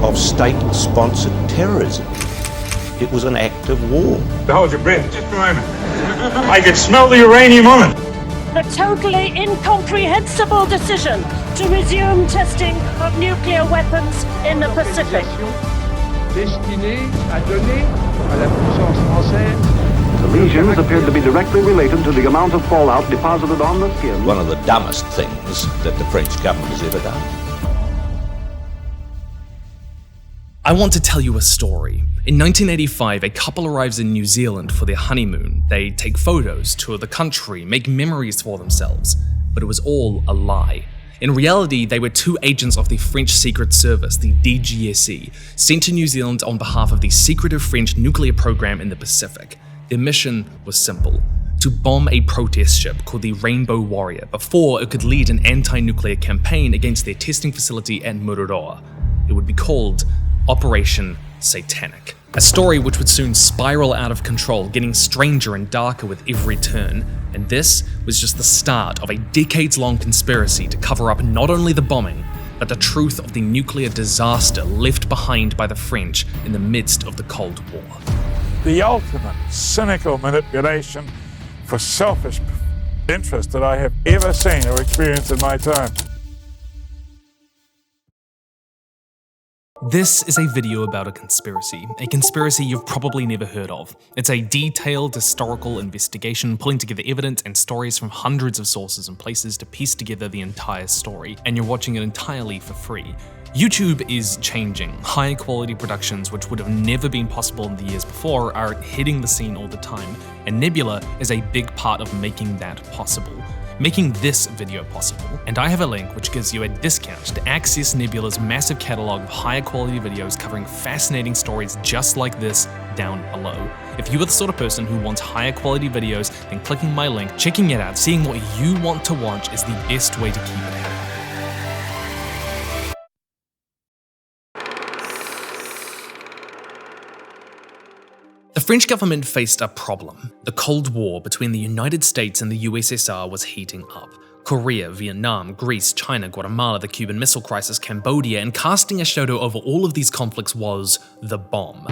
of state-sponsored terrorism. It was an act of war. Hold your breath just a moment. I could smell the uranium on it. The totally incomprehensible decision to resume testing of nuclear weapons in the Pacific. Destiné à donner à la puissance française. The lesions appeared to be directly related to the amount of fallout deposited on the skin. One of the dumbest things that the French government has ever done. I want to tell you a story. In 1985, a couple arrives in New Zealand for their honeymoon. They take photos, tour the country, make memories for themselves. But it was all a lie. In reality, they were two agents of the French Secret Service, the DGSE, sent to New Zealand on behalf of the secretive French nuclear program in the Pacific. Their mission was simple: to bomb a protest ship called the Rainbow Warrior before it could lead an anti-nuclear campaign against their testing facility at Mururoa. It would be called Operation Satanic. A story which would soon spiral out of control, getting stranger and darker with every turn. And this was just the start of a decades-long conspiracy to cover up not only the bombing, but the truth of the nuclear disaster left behind by the French in the midst of the Cold War. The ultimate cynical manipulation for selfish interest that I have ever seen or experienced in my time. This is a video about a conspiracy you've probably never heard of. It's a detailed historical investigation pulling together evidence and stories from hundreds of sources and places to piece together the entire story, and you're watching it entirely for free. YouTube is changing. High quality productions which would have never been possible in the years before are hitting the scene all the time, and Nebula is a big part of making that possible. Making this video possible, and I have a link which gives you a discount to access Nebula's massive catalog of higher quality videos covering fascinating stories just like this down below. If you are the sort of person who wants higher quality videos, then clicking my link, checking it out, seeing what you want to watch is the best way to keep it happening. The French government faced a problem. The Cold War between the United States and the USSR was heating up. Korea, Vietnam, Greece, China, Guatemala, the Cuban Missile Crisis, Cambodia, and casting a shadow over all of these conflicts was the bomb.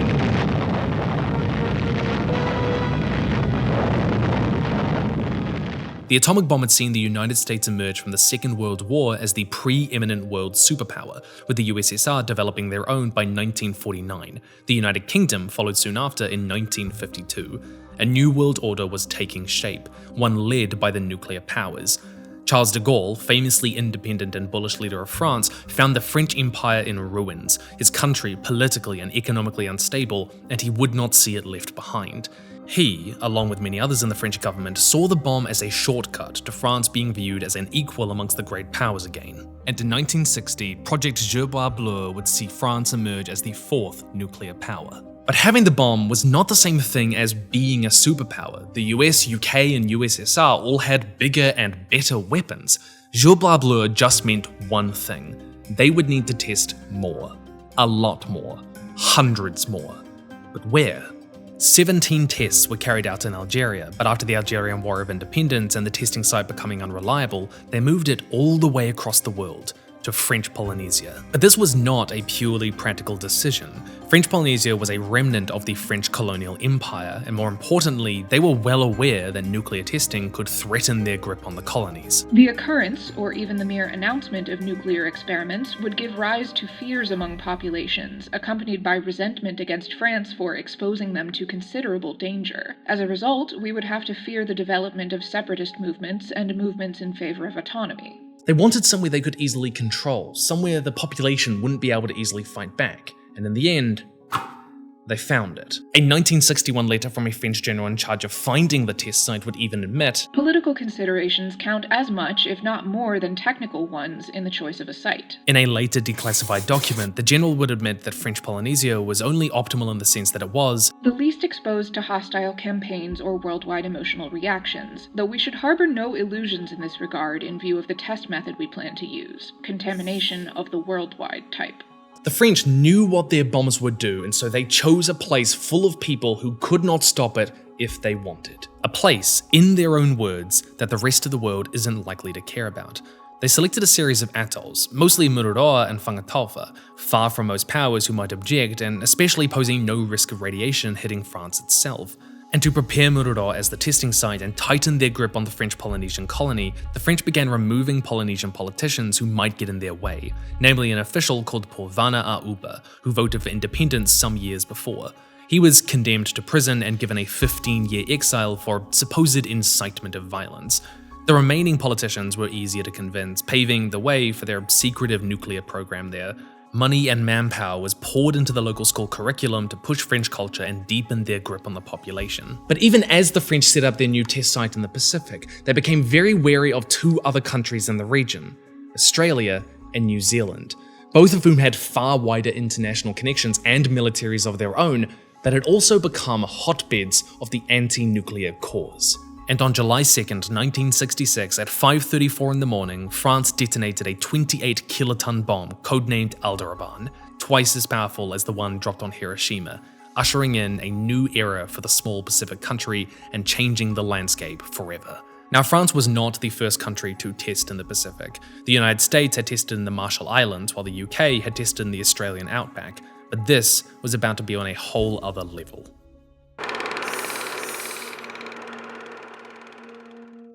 The atomic bomb had seen the United States emerge from the Second World War as the preeminent world superpower, with the USSR developing their own by 1949. The United Kingdom followed soon after in 1952. A new world order was taking shape, one led by the nuclear powers. Charles de Gaulle, famously independent and bullish leader of France, found the French Empire in ruins, his country politically and economically unstable, and he would not see it left behind. He, along with many others in the French government, saw the bomb as a shortcut to France being viewed as an equal amongst the great powers again. And in 1960, Project Gerbera Bleu would see France emerge as the fourth nuclear power. But having the bomb was not the same thing as being a superpower. The US, UK, and USSR all had bigger and better weapons. Gerbera Bleu just meant one thing. They would need to test more. A lot more. Hundreds more. But where? 17 tests were carried out in Algeria, but after the Algerian War of Independence and the testing site becoming unreliable, they moved it all the way across the world, to French Polynesia. But this was not a purely practical decision. French Polynesia was a remnant of the French colonial empire, and more importantly, they were well aware that nuclear testing could threaten their grip on the colonies. The occurrence, or even the mere announcement of nuclear experiments, would give rise to fears among populations, accompanied by resentment against France for exposing them to considerable danger. As a result, we would have to fear the development of separatist movements and movements in favor of autonomy. They wanted somewhere they could easily control, somewhere the population wouldn't be able to easily fight back, and in the end, they found it. A 1961 letter from a French general in charge of finding the test site would even admit, political considerations count as much, if not more, than technical ones in the choice of a site. In a later declassified document, the general would admit that French Polynesia was only optimal in the sense that it was the least exposed to hostile campaigns or worldwide emotional reactions, though we should harbor no illusions in this regard in view of the test method we plan to use, contamination of the worldwide type. The French knew what their bombs would do, and so they chose a place full of people who could not stop it if they wanted. A place, in their own words, that the rest of the world isn't likely to care about. They selected a series of atolls, mostly Mururoa and Whangataufa, far from most powers who might object and especially posing no risk of radiation hitting France itself. And to prepare Mururoa as the testing site and tighten their grip on the French Polynesian colony, the French began removing Polynesian politicians who might get in their way, namely an official called Porvana Auba, who voted for independence some years before. He was condemned to prison and given a 15-year exile for supposed incitement of violence. The remaining politicians were easier to convince, paving the way for their secretive nuclear program there. Money and manpower was poured into the local school curriculum to push French culture and deepen their grip on the population. But even as the French set up their new test site in the Pacific, they became very wary of two other countries in the region, Australia and New Zealand, both of whom had far wider international connections and militaries of their own that had also become hotbeds of the anti-nuclear cause. And on July 2nd, 1966, at 5:34 in the morning, France detonated a 28-kiloton bomb codenamed Aldebaran, twice as powerful as the one dropped on Hiroshima, ushering in a new era for the small Pacific country and changing the landscape forever. Now, France was not the first country to test in the Pacific. The United States had tested in the Marshall Islands, while the UK had tested in the Australian outback, but this was about to be on a whole other level.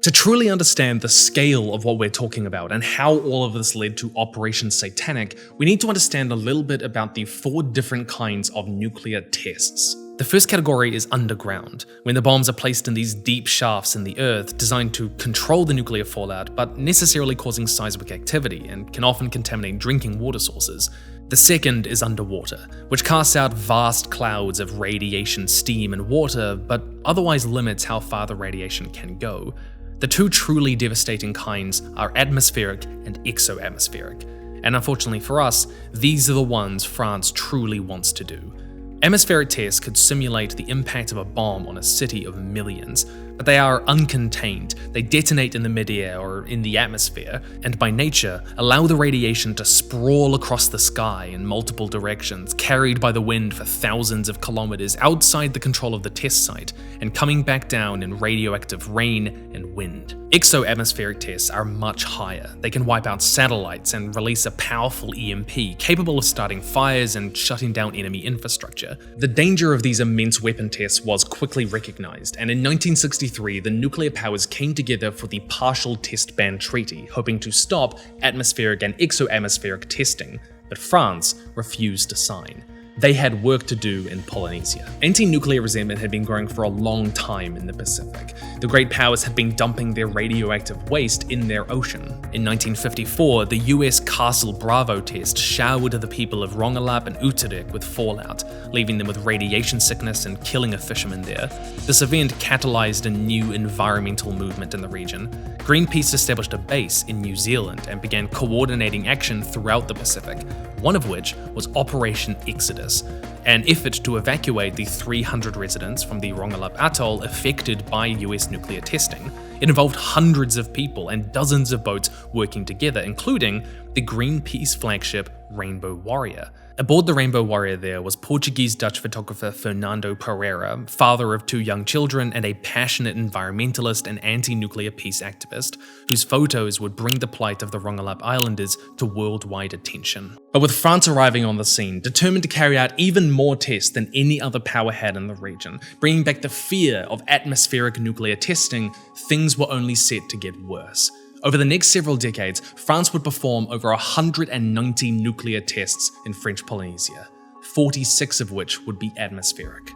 To truly understand the scale of what we're talking about and how all of this led to Operation Satanic, we need to understand a little bit about the 4 different kinds of nuclear tests. The first category is underground, when the bombs are placed in these deep shafts in the earth designed to control the nuclear fallout, but necessarily causing seismic activity and can often contaminate drinking water sources. The second is underwater, which casts out vast clouds of radiation, steam, and water, but otherwise limits how far the radiation can go. The 2 truly devastating kinds are atmospheric and exo-atmospheric, and unfortunately for us, these are the ones France truly wants to do. Atmospheric tests could simulate the impact of a bomb on a city of millions, but they are uncontained. They detonate in the midair or in the atmosphere, and by nature, allow the radiation to sprawl across the sky in multiple directions, carried by the wind for thousands of kilometers outside the control of the test site, and coming back down in radioactive rain and wind. Exo-atmospheric tests are much higher. They can wipe out satellites and release a powerful EMP, capable of starting fires and shutting down enemy infrastructure. The danger of these immense weapon tests was quickly recognized, and in 1963, the nuclear powers came together for the Partial Test Ban Treaty, hoping to stop atmospheric and exo-atmospheric testing, but France refused to sign. They had work to do in Polynesia. Anti-nuclear resentment had been growing for a long time in the Pacific. The great powers had been dumping their radioactive waste in their ocean. In 1954, the US Castle Bravo test showered the people of Rongelap and Utrecht with fallout, leaving them with radiation sickness and killing a fisherman there. This event catalyzed a new environmental movement in the region. Greenpeace established a base in New Zealand and began coordinating action throughout the Pacific, one of which was Operation Exodus, an effort to evacuate the 300 residents from the Rongelap Atoll affected by US nuclear testing. It involved hundreds of people and dozens of boats working together, including the Greenpeace flagship Rainbow Warrior. Aboard the Rainbow Warrior there was Portuguese-Dutch photographer Fernando Pereira, father of 2 young children and a passionate environmentalist and anti-nuclear peace activist, whose photos would bring the plight of the Rongelap Islanders to worldwide attention. But with France arriving on the scene, determined to carry out even more tests than any other power had in the region, bringing back the fear of atmospheric nuclear testing, things were only set to get worse. Over the next several decades, France would perform over 190 nuclear tests in French Polynesia, 46 of which would be atmospheric.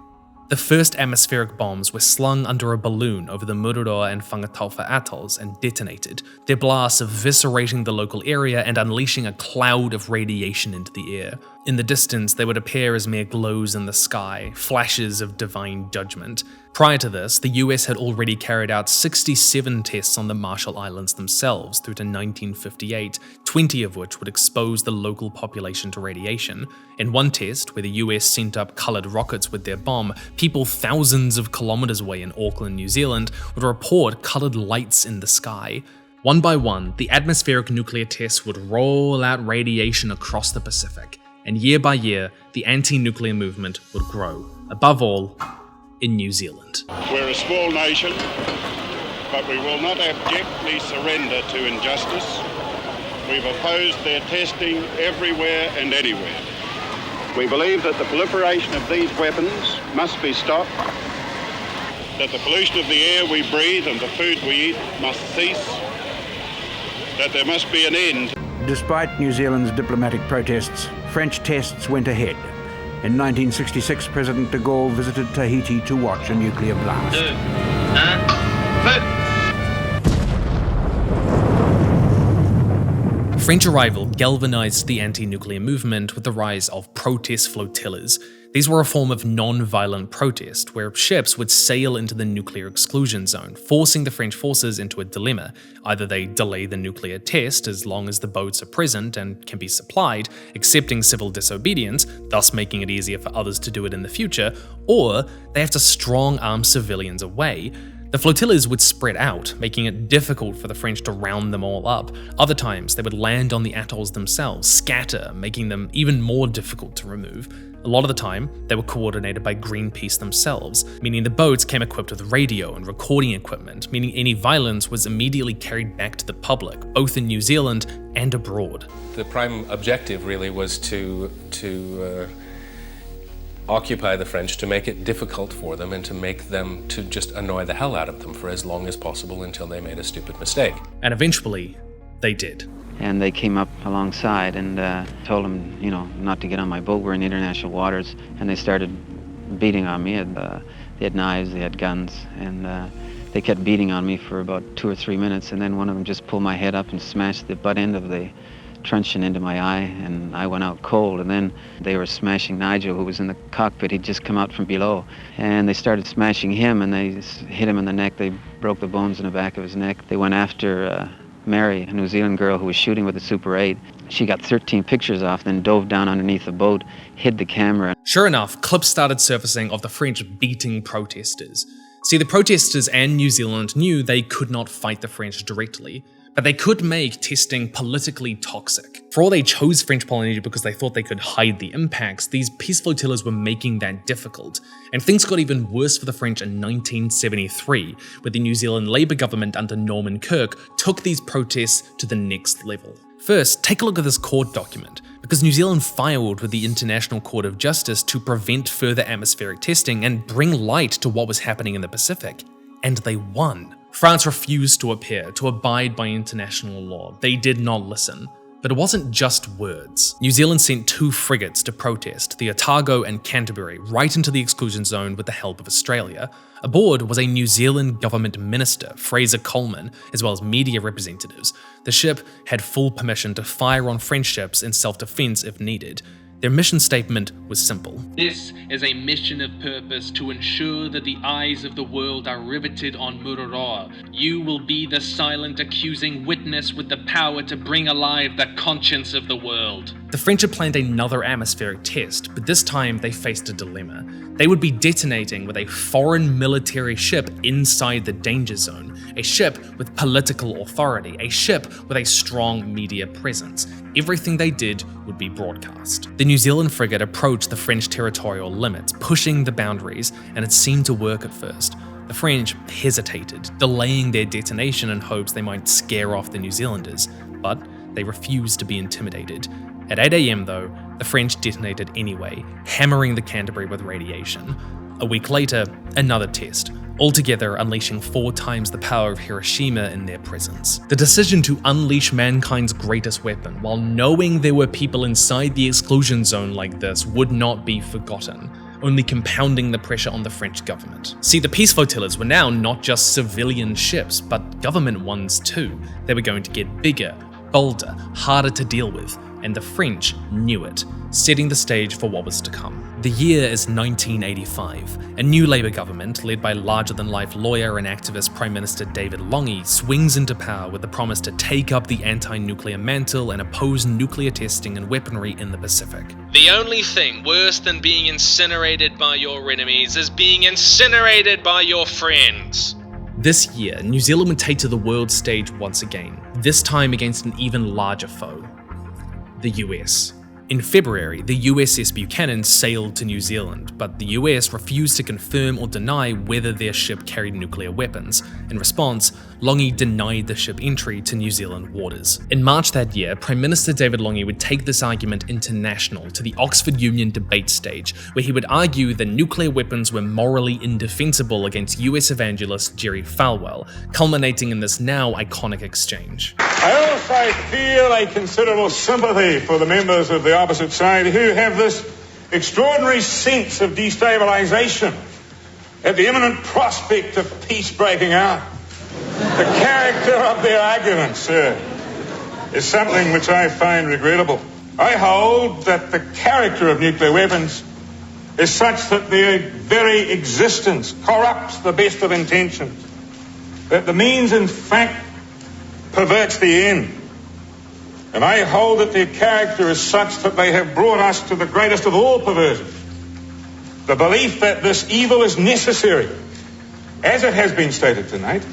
The first atmospheric bombs were slung under a balloon over the Mururoa and Whangataufa atolls and detonated, their blasts eviscerating the local area and unleashing a cloud of radiation into the air. In the distance, they would appear as mere glows in the sky, flashes of divine judgment. Prior to this, the US had already carried out 67 tests on the Marshall Islands themselves through to 1958, 20 of which would expose the local population to radiation. In one test, where the US sent up coloured rockets with their bomb, people thousands of kilometres away in Auckland, New Zealand, would report coloured lights in the sky. One by one, the atmospheric nuclear tests would roll out radiation across the Pacific, and year by year, the anti-nuclear movement would grow, above all, in New Zealand. We're a small nation, but we will not abjectly surrender to injustice. We've opposed their testing everywhere and anywhere. We believe that the proliferation of these weapons must be stopped. That the pollution of the air we breathe and the food we eat must cease. That there must be an end. Despite New Zealand's diplomatic protests, French tests went ahead. In 1966, President de Gaulle visited Tahiti to watch a nuclear blast. French arrival galvanized the anti-nuclear movement with the rise of protest flotillas. These were a form of non-violent protest where ships would sail into the nuclear exclusion zone, forcing the French forces into a dilemma. Either they delay the nuclear test as long as the boats are present and can be supplied, accepting civil disobedience, thus making it easier for others to do it in the future, or they have to strong-arm civilians away. The flotillas would spread out, making it difficult for the French to round them all up. Other times, they would land on the atolls themselves, scatter, making them even more difficult to remove. A lot of the time, they were coordinated by Greenpeace themselves, meaning the boats came equipped with radio and recording equipment, meaning any violence was immediately carried back to the public, both in New Zealand and abroad. The prime objective really was to occupy the French, to make it difficult for them and to make them to just annoy the hell out of them for as long as possible until they made a stupid mistake. And eventually, they did. And they came up alongside and told them, not to get on my boat. We're in international waters. And they started beating on me. They had knives, they had guns, and they kept beating on me for about 2 or 3 minutes. And then one of them just pulled my head up and smashed the butt end of the truncheon into my eye, and I went out cold. And then they were smashing Nigel, who was in the cockpit. He'd just come out from below, and they started smashing him, and they hit him in the neck. They broke the bones in the back of his neck. They went after Mary, a New Zealand girl who was shooting with a Super 8. She got 13 pictures off, then dove down underneath the boat, hid the camera. Sure enough, clips started surfacing of the French beating protesters. See, the protesters and New Zealand knew they could not fight the French directly, but they could make testing politically toxic. For all they chose French Polynesia because they thought they could hide the impacts, these peace flotillas were making that difficult. And things got even worse for the French in 1973, where the New Zealand Labour government under Norman Kirk took these protests to the next level. First, take a look at this court document, because New Zealand filed with the International Court of Justice to prevent further atmospheric testing and bring light to what was happening in the Pacific. And they won. France refused to appear, to abide by international law. They did not listen. But it wasn't just words. New Zealand sent 2 frigates to protest, the Otago and Canterbury, right into the exclusion zone with the help of Australia. Aboard was a New Zealand government minister, Fraser Coleman, as well as media representatives. The ship had full permission to fire on French ships in self-defense if needed. Their mission statement was simple. This is a mission of purpose to ensure that the eyes of the world are riveted on Mururoa. You will be the silent accusing witness with the power to bring alive the conscience of the world. The French had planned another atmospheric test, but this time they faced a dilemma. They would be detonating with a foreign military ship inside the danger zone, a ship with political authority, a ship with a strong media presence. Everything they did would be broadcast. The New Zealand frigate approached the French territorial limits, pushing the boundaries, and it seemed to work at first. The French hesitated, delaying their detonation in hopes they might scare off the New Zealanders, but they refused to be intimidated. At 8 AM though, the French detonated anyway, hammering the Canterbury with radiation. A week later, another test, altogether unleashing 4 times the power of Hiroshima in their presence. The decision to unleash mankind's greatest weapon while knowing there were people inside the exclusion zone like this would not be forgotten, only compounding the pressure on the French government. See, the peace flotillas were now not just civilian ships, but government ones too. They were going to get bigger, bolder, harder to deal with, and the French knew it, setting the stage for what was to come. The year is 1985. A new Labour government, led by larger-than-life lawyer and activist Prime Minister David Lange, swings into power with the promise to take up the anti-nuclear mantle and oppose nuclear testing and weaponry in the Pacific. The only thing worse than being incinerated by your enemies is being incinerated by your friends. This year, New Zealand would take to the world stage once again, this time against an even larger foe, the US. In February, the USS Buchanan sailed to New Zealand, but the US refused to confirm or deny whether their ship carried nuclear weapons. In response, Longy denied the ship entry to New Zealand waters. In March that year, Prime Minister David Longy would take this argument international to the Oxford Union debate stage, where he would argue that nuclear weapons were morally indefensible against US evangelist Jerry Falwell, culminating in this now iconic exchange. I also feel a considerable sympathy for the members of the opposite side who have this extraordinary sense of destabilisation at the imminent prospect of peace breaking out. The character of their arguments, sir, is something which I find regrettable. I hold that the character of nuclear weapons is such that their very existence corrupts the best of intentions, that the means, in fact, perverts the end. And I hold that their character is such that they have brought us to the greatest of all perversions, the belief that this evil is necessary, as it has been stated tonight,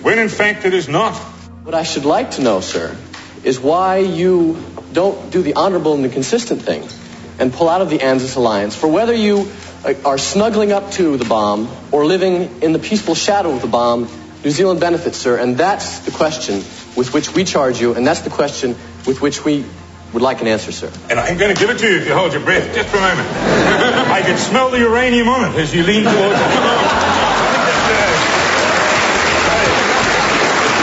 when in fact it is not. What I should like to know, sir, is why you don't do the honorable and the consistent thing and pull out of the ANZUS alliance, for whether you are snuggling up to the bomb or living in the peaceful shadow of the bomb, New Zealand benefits, sir, and that's the question with which we charge you, and that's the question with which we would like an answer, sir. And I'm going to give it to you if you hold your breath, just for a moment. I can smell the uranium on it as you lean towards it.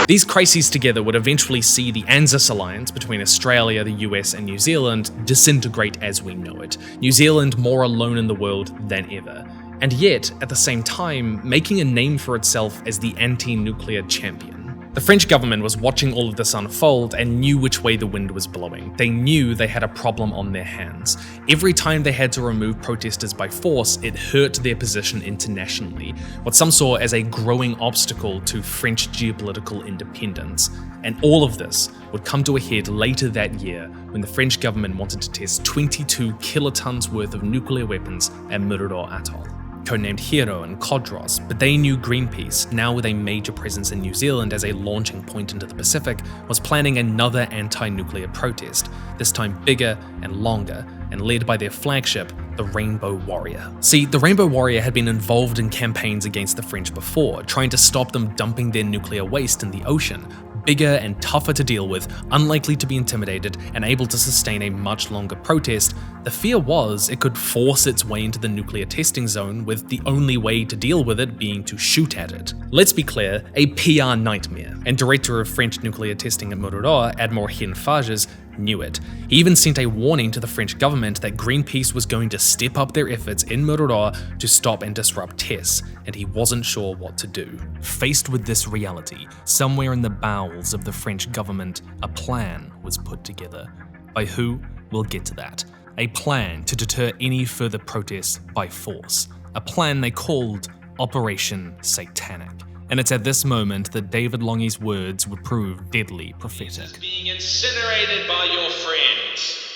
These crises together would eventually see the ANZUS alliance between Australia, the US, and New Zealand disintegrate as we know it, New Zealand more alone in the world than ever. And yet, at the same time, making a name for itself as the anti-nuclear champion. The French government was watching all of this unfold and knew which way the wind was blowing. They knew they had a problem on their hands. Every time they had to remove protesters by force, it hurt their position internationally, what some saw as a growing obstacle to French geopolitical independence. And all of this would come to a head later that year when the French government wanted to test 22 kilotons worth of nuclear weapons at Mururo Atoll. Codenamed Hero and Codros, but they knew Greenpeace, now with a major presence in New Zealand as a launching point into the Pacific, was planning another anti-nuclear protest, this time bigger and longer, and led by their flagship, the Rainbow Warrior. See, the Rainbow Warrior had been involved in campaigns against the French before, trying to stop them dumping their nuclear waste in the ocean. Bigger and tougher to deal with, unlikely to be intimidated, and able to sustain a much longer protest, the fear was it could force its way into the nuclear testing zone, with the only way to deal with it being to shoot at it. Let's be clear, a PR nightmare, and director of French nuclear testing at Mururo, Admiral Hen Fages, knew it. He even sent a warning to the French government that Greenpeace was going to step up their efforts in Mururo to stop and disrupt tests, and he wasn't sure what to do. Faced with this reality, somewhere in the bowels of the French government, a plan was put together. By who? We'll get to that. A plan to deter any further protests by force. A plan they called Operation Satanic. And it's at this moment that David Longy's words would prove deadly prophetic. Being incinerated by your friends.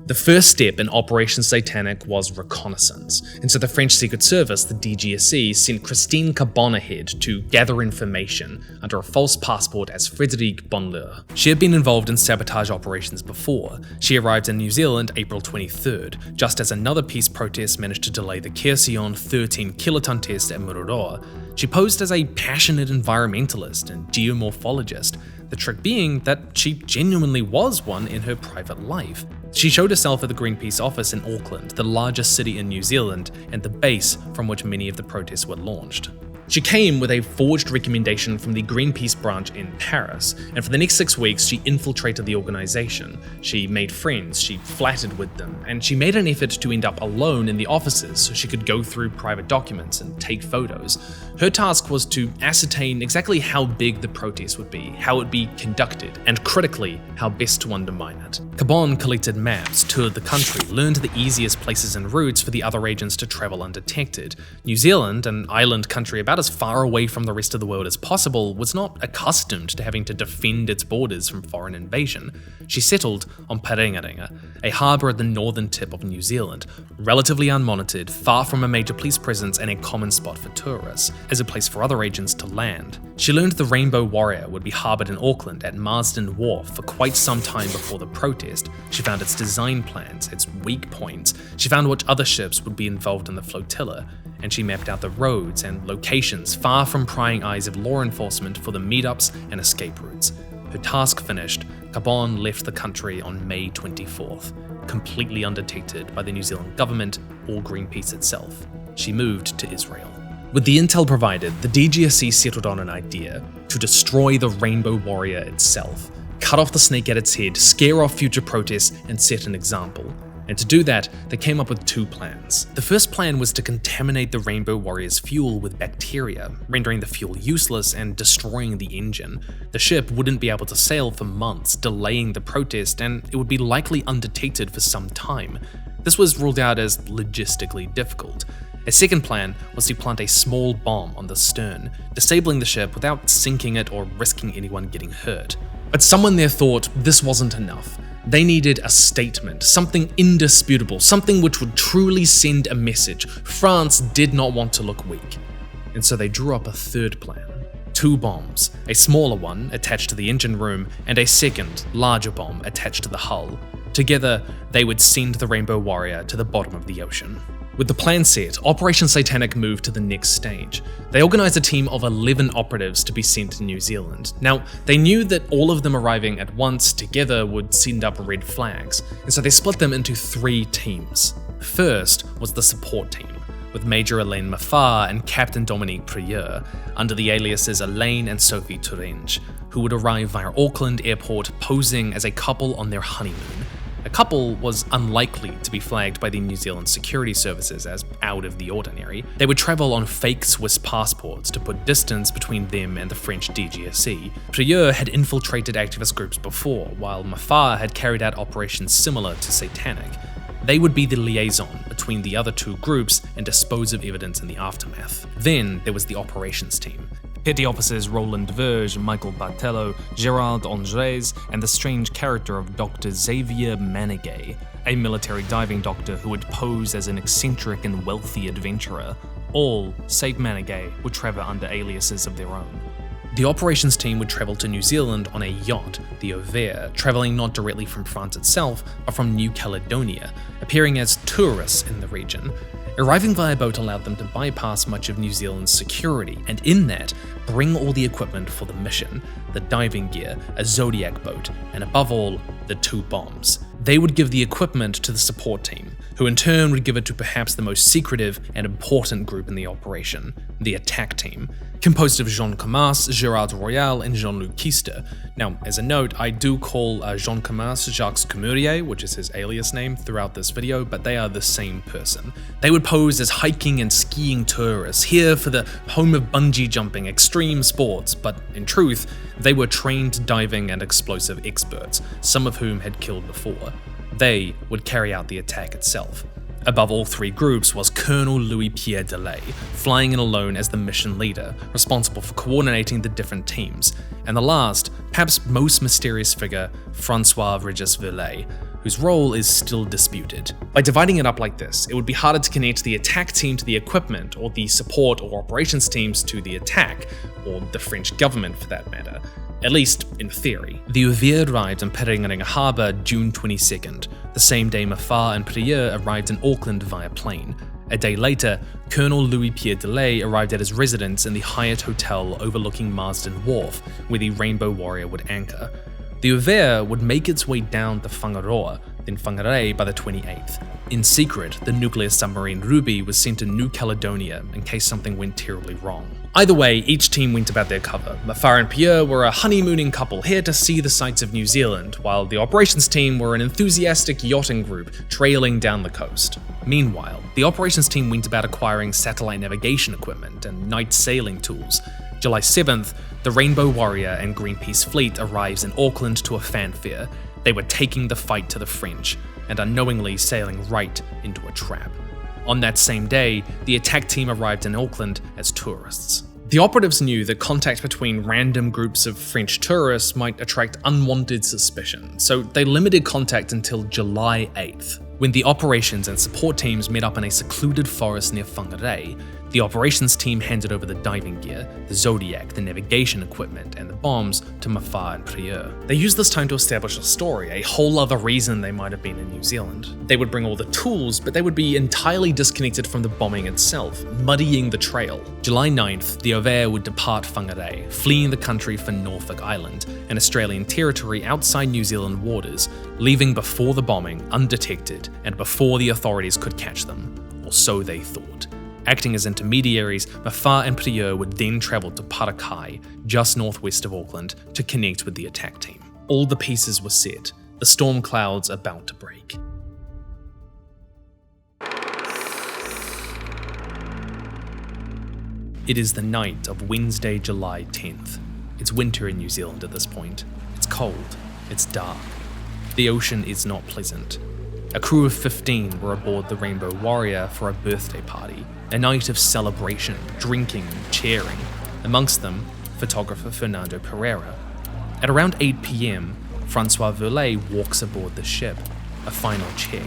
The first step in Operation Satanic was reconnaissance, and so the French Secret Service, the DGSE, sent Christine Carbon ahead to gather information under a false passport as Frederica Bonleur. She had been involved in sabotage operations before. She arrived in New Zealand April 23rd, just as another peace protest managed to delay the Quersion 13 kiloton test at Mururo. She posed as a passionate environmentalist and geomorphologist, the trick being that she genuinely was one in her private life. She showed herself at the Greenpeace office in Auckland, the largest city in New Zealand, and the base from which many of the protests were launched. She came with a forged recommendation from the Greenpeace branch in Paris, and for the next 6 weeks she infiltrated the organization. She made friends, she flattered with them, and she made an effort to end up alone in the offices so she could go through private documents and take photos. Her task was to ascertain exactly how big the protest would be, how it would be conducted, and critically, how best to undermine it. Carbon collected maps, toured the country, learned the easiest places and routes for the other agents to travel undetected. New Zealand, an island country about as far away from the rest of the world as possible, was not accustomed to having to defend its borders from foreign invasion. She settled on Parengarenga, a harbour at the northern tip of New Zealand, relatively unmonitored, far from a major police presence and a common spot for tourists, as a place for other agents to land. She learned the Rainbow Warrior would be harboured in Auckland at Marsden Wharf for quite some time before the protest. She found its design plans, its weak points. She found which other ships would be involved in the flotilla, and she mapped out the roads and locations far from prying eyes of law enforcement for the meetups and escape routes. Her task finished, Gabon left the country on May 24th, completely undetected by the New Zealand government or Greenpeace itself. She moved to Israel. With the intel provided, the DGSC settled on an idea to destroy the Rainbow Warrior itself, cut off the snake at its head, scare off future protests, and set an example. And to do that, they came up with two plans. The first plan was to contaminate the Rainbow Warrior's fuel with bacteria, rendering the fuel useless and destroying the engine. The ship wouldn't be able to sail for months, delaying the protest, and it would be likely undetected for some time. This was ruled out as logistically difficult. A second plan was to plant a small bomb on the stern, disabling the ship without sinking it or risking anyone getting hurt. But someone there thought this wasn't enough. They needed a statement, something indisputable, something which would truly send a message. France did not want to look weak. And so they drew up a third plan. 2 bombs, a smaller one attached to the engine room, and a second, larger bomb attached to the hull. Together, they would send the Rainbow Warrior to the bottom of the ocean. With the plan set, Operation Satanic moved to the next stage. They organised a team of 11 operatives to be sent to New Zealand. Now, they knew that all of them arriving at once together would send up red flags, and so they split them into 3 teams. First was the support team, with Major Elaine Mafar and Captain Dominique Prieur, under the aliases Elaine and Sophie Turinge, who would arrive via Auckland Airport posing as a couple on their honeymoon. A couple was unlikely to be flagged by the New Zealand security services as out of the ordinary. They would travel on fake Swiss passports to put distance between them and the French DGSC. Prieur had infiltrated activist groups before, while Mafar had carried out operations similar to Satanic. They would be the liaison between the other 2 groups and dispose of evidence in the aftermath. Then there was the operations team. Petty officers Roland Verge, Michael Bartello, Gerard Andres, and the strange character of Dr. Xavier Manigay, a military diving doctor who would pose as an eccentric and wealthy adventurer. All, save Manigay, would travel under aliases of their own. The operations team would travel to New Zealand on a yacht, the Overe, travelling not directly from France itself, but from New Caledonia, appearing as tourists in the region. Arriving via boat allowed them to bypass much of New Zealand's security, and in that, bring all the equipment for the mission, the diving gear, a Zodiac boat, and above all, the 2 bombs. They would give the equipment to the support team, who in turn would give it to perhaps the most secretive and important group in the operation, the attack team, composed of Jean Camas, Gerard Royal, and Jean-Luc Kister. Now, as a note, I do call Jean Camas Jacques Commurier, which is his alias name, throughout this video, but they are the same person. They would pose as hiking and skiing tourists, here for the home of bungee jumping, extreme sports, but in truth, they were trained diving and explosive experts, some of whom had killed before. They would carry out the attack itself. Above all 3 groups was Colonel Louis-Pierre Delay, flying in alone as the mission leader, responsible for coordinating the different teams, and the last, perhaps most mysterious figure, Francois Regis Verlet, whose role is still disputed. By dividing it up like this, it would be harder to connect the attack team to the equipment, or the support or operations teams to the attack, or the French government for that matter. At least in theory. The Overe arrived in Perringa Harbour June 22nd, the same day Mafar and Prieur arrived in Auckland via plane. A day later, Colonel Louis-Pierre Delay arrived at his residence in the Hyatt Hotel overlooking Marsden Wharf, where the Rainbow Warrior would anchor. The Overe would make its way down to Whangaroa, then Whangarei by the 28th. In secret, the nuclear submarine Ruby was sent to New Caledonia in case something went terribly wrong. Either way, each team went about their cover. Mafar and Prieur were a honeymooning couple here to see the sights of New Zealand, while the operations team were an enthusiastic yachting group trailing down the coast. Meanwhile, the operations team went about acquiring satellite navigation equipment and night sailing tools. July 7th, the Rainbow Warrior and Greenpeace fleet arrives in Auckland to a fanfare. They were taking the fight to the French, and unknowingly sailing right into a trap. On that same day, the attack team arrived in Auckland as tourists. The operatives knew that contact between random groups of French tourists might attract unwanted suspicion, so they limited contact until July 8th, when the operations and support teams met up in a secluded forest near Whangarei. The operations team handed over the diving gear, the Zodiac, the navigation equipment, and the bombs to Mafar and Prieur. They used this time to establish a story, a whole other reason they might have been in New Zealand. They would bring all the tools, but they would be entirely disconnected from the bombing itself, muddying the trail. July 9th, the Ovair would depart Whangarei, fleeing the country for Norfolk Island, an Australian territory outside New Zealand waters, leaving before the bombing, undetected, and before the authorities could catch them. Or so they thought. Acting as intermediaries, Mafar and Prieur would then travel to Parakai, just northwest of Auckland, to connect with the attack team. All the pieces were set, the storm clouds about to break. It is the night of Wednesday, July 10th. It's winter in New Zealand at this point. It's cold. It's dark. The ocean is not pleasant. A crew of 15 were aboard the Rainbow Warrior for a birthday party, a night of celebration, drinking, cheering. Amongst them, photographer Fernando Pereira. At around 8 p.m, Francois Verlet walks aboard the ship, a final check,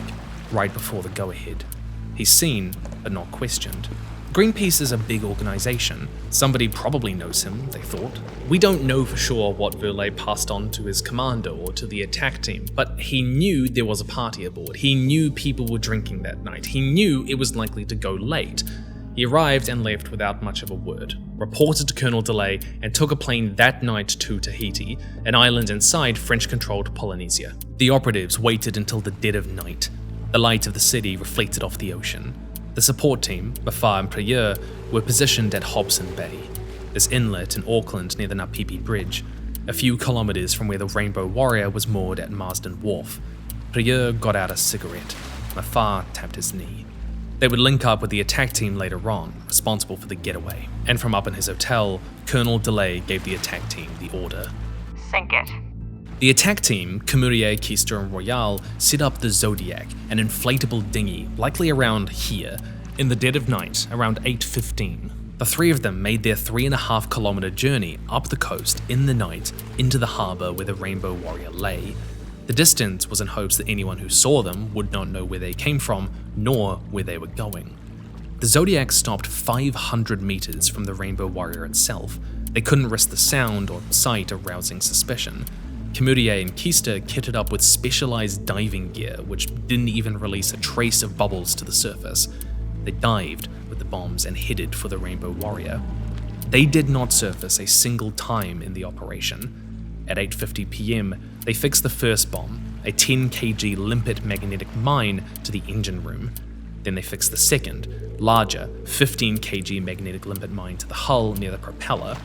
right before the go-ahead. He's seen, but not questioned. Greenpeace is a big organisation. Somebody probably knows him, they thought. We don't know for sure what Verlet passed on to his commander or to the attack team, but he knew there was a party aboard. He knew people were drinking that night. He knew it was likely to go late. He arrived and left without much of a word, reported to Colonel Delay, and took a plane that night to Tahiti, an island inside French-controlled Polynesia. The operatives waited until the dead of night. The light of the city reflected off the ocean. The support team, Mafar and Prieur, were positioned at Hobson Bay, this inlet in Auckland near the Napipi Bridge, a few kilometres from where the Rainbow Warrior was moored at Marsden Wharf. Prieur got out a cigarette. Mafar tapped his knee. They would link up with the attack team later on, responsible for the getaway. And from up in his hotel, Colonel Delay gave the attack team the order. Sink it. The attack team, Kumar, Keister and Royale, set up the Zodiac, an inflatable dinghy, likely around here, in the dead of night, around 8:15. The three of them made their 3.5 kilometre journey up the coast in the night into the harbour where the Rainbow Warrior lay. The distance was in hopes that anyone who saw them would not know where they came from, nor where they were going. The Zodiac stopped 500 metres from the Rainbow Warrior itself. They couldn't risk the sound or sight arousing suspicion. Kumar and Keister kitted up with specialised diving gear, which didn't even release a trace of bubbles to the surface. They dived with the bombs and headed for the Rainbow Warrior. They did not surface a single time in the operation. At 8:50 p.m, they fixed the first bomb, a 10 kg limpet magnetic mine, to the engine room. Then they fixed the second, larger, 15 kg magnetic limpet mine to the hull near the propeller.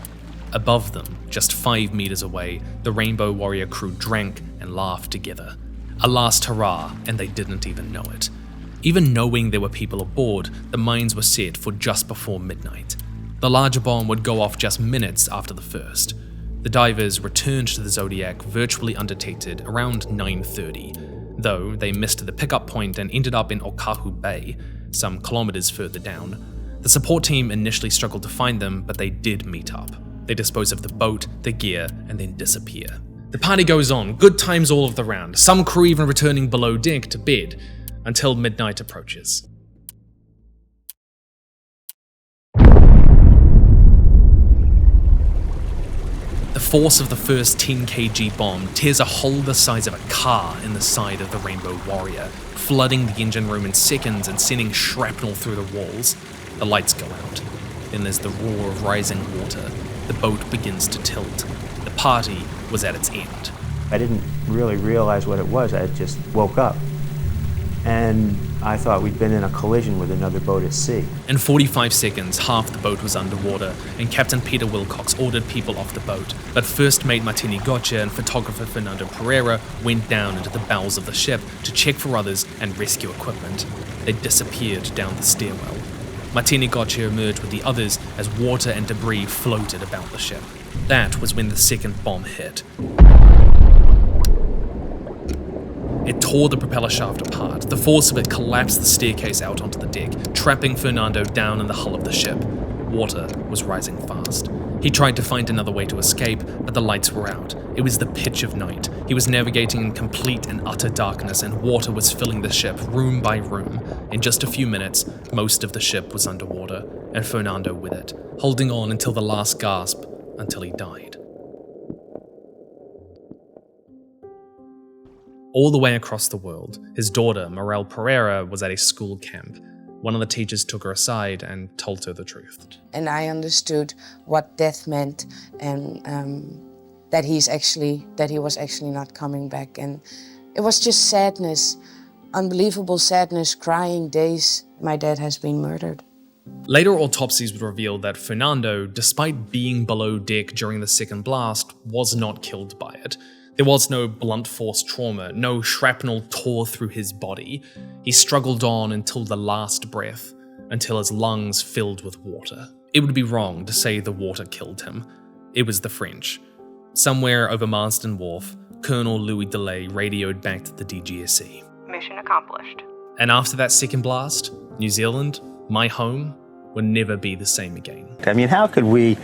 Above them, just 5 meters away, the Rainbow Warrior crew drank and laughed together. A last hurrah, and they didn't even know it. Even knowing there were people aboard, the mines were set for just before midnight. The larger bomb would go off just minutes after the first. The divers returned to the Zodiac virtually undetected around 9:30, though they missed the pickup point and ended up in Okahu Bay, some kilometers further down. The support team initially struggled to find them, but they did meet up. They dispose of the boat, the gear, and then disappear. The party goes on, good times all of the round, some crew even returning below deck to bed, until midnight approaches. The force of the first 10 kg bomb tears a hole the size of a car in the side of the Rainbow Warrior, flooding the engine room in seconds and sending shrapnel through the walls. The lights go out. Then there's the roar of rising water. The boat begins to tilt. The party was at its end. I didn't really realize what it was. I just woke up. And I thought we'd been in a collision with another boat at sea. In 45 seconds, half the boat was underwater, and Captain Peter Wilcox ordered people off the boat. But First Mate Martini Gotcha and photographer Fernando Pereira went down into the bowels of the ship to check for others and rescue equipment. They disappeared down the stairwell. Martini Gotcha emerged with the others as water and debris floated about the ship. That was when the second bomb hit. It tore the propeller shaft apart. The force of it collapsed the staircase out onto the deck, trapping Fernando down in the hull of the ship. Water was rising fast. He tried to find another way to escape, but the lights were out. It was the pitch of night. He was navigating in complete and utter darkness, and water was filling the ship room by room. In just a few minutes, most of the ship was underwater. and Fernando with it, holding on until the last gasp, until he died. All the way across the world, his daughter, Morel Pereira, was at a school camp. One of the teachers took her aside and told her the truth. And I understood what death meant, and that he was actually not coming back. And it was just sadness, unbelievable sadness, crying days. My dad has been murdered. Later autopsies would reveal that Fernando, despite being below deck during the second blast, was not killed by it. There was no blunt force trauma, no shrapnel tore through his body. He struggled on until the last breath, until his lungs filled with water. It would be wrong to say the water killed him. It was the French. Somewhere over Marsden Wharf, Colonel Louis Delay radioed back to the DGSE. Mission accomplished. And after that second blast, New Zealand, my home, would never be the same again. I mean, how could we,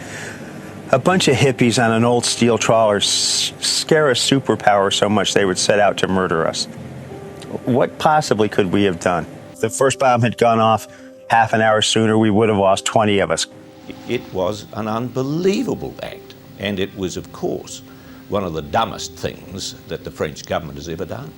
a bunch of hippies on an old steel trawler, scare a superpower so much they would set out to murder us? What possibly could we have done? If the first bomb had gone off half an hour sooner, we would have lost 20 of us. It was an unbelievable act, and it was, of course, one of the dumbest things that the French government has ever done.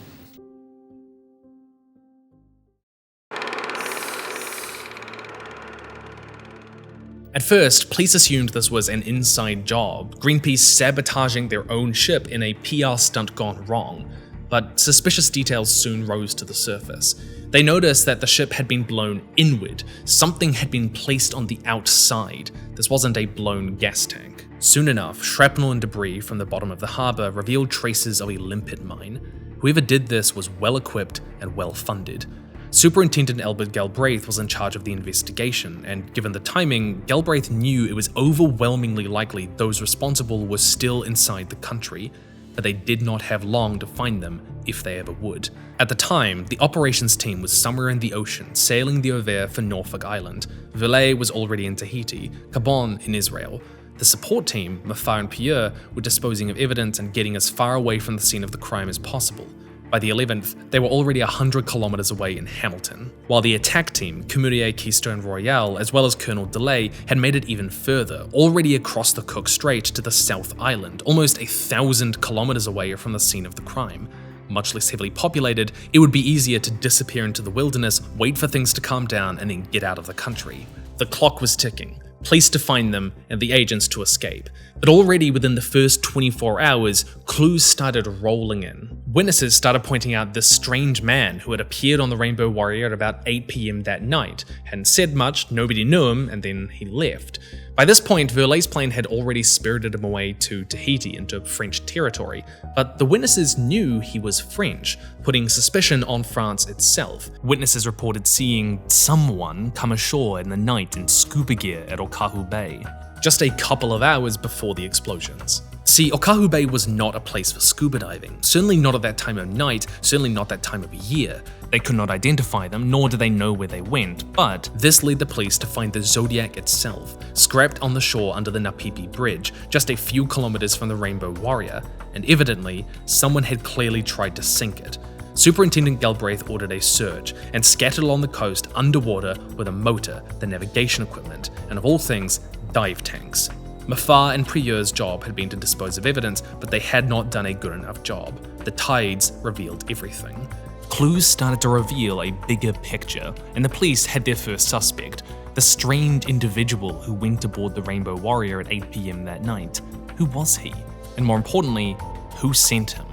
At first, police assumed this was an inside job, Greenpeace sabotaging their own ship in a PR stunt gone wrong, but suspicious details soon rose to the surface. They noticed that the ship had been blown inward, something had been placed on the outside. This wasn't a blown gas tank. Soon enough, shrapnel and debris from the bottom of the harbour revealed traces of a limpet mine. Whoever did this was well equipped and well funded. Superintendent Albert Galbraith was in charge of the investigation, and given the timing, Galbraith knew it was overwhelmingly likely those responsible were still inside the country, but they did not have long to find them if they ever would. At the time, the operations team was somewhere in the ocean, sailing the Over for Norfolk Island. Verlet was already in Tahiti, Gabon in Israel. The support team, Mafar and Pierre, were disposing of evidence and getting as far away from the scene of the crime as possible. By the 11th, they were already 100 kilometers away in Hamilton, while the attack team, Commodore Keystone Royale, as well as Colonel Delay, had made it even further, already across the Cook Strait to the South Island, almost 1,000 kilometers away from the scene of the crime. Much less heavily populated, it would be easier to disappear into the wilderness, wait for things to calm down, and then get out of the country. The clock was ticking. Police to find them, and the agents to escape. But already within the first 24 hours, clues started rolling in. Witnesses started pointing out this strange man who had appeared on the Rainbow Warrior at about 8 PM that night, hadn't said much, nobody knew him, and then he left. By this point, Verlet's plane had already spirited him away to Tahiti into French territory, but the witnesses knew he was French, putting suspicion on France itself. Witnesses reported seeing someone come ashore in the night in scuba gear at Okahu Bay, just a couple of hours before the explosions. See, Okahu Bay was not a place for scuba diving, certainly not at that time of night, certainly not that time of year. They could not identify them, nor did they know where they went, but this led the police to find the Zodiac itself, scrapped on the shore under the Napipi Bridge, just a few kilometers from the Rainbow Warrior, and evidently, someone had clearly tried to sink it. Superintendent Galbraith ordered a search, and scattered along the coast underwater with a motor, the navigation equipment, and of all things, dive tanks. Mafar and Prieur's job had been to dispose of evidence, but they had not done a good enough job. The tides revealed everything. Clues started to reveal a bigger picture, and the police had their first suspect, the strange individual who went aboard the Rainbow Warrior at 8 PM that night. Who was he? And more importantly, who sent him?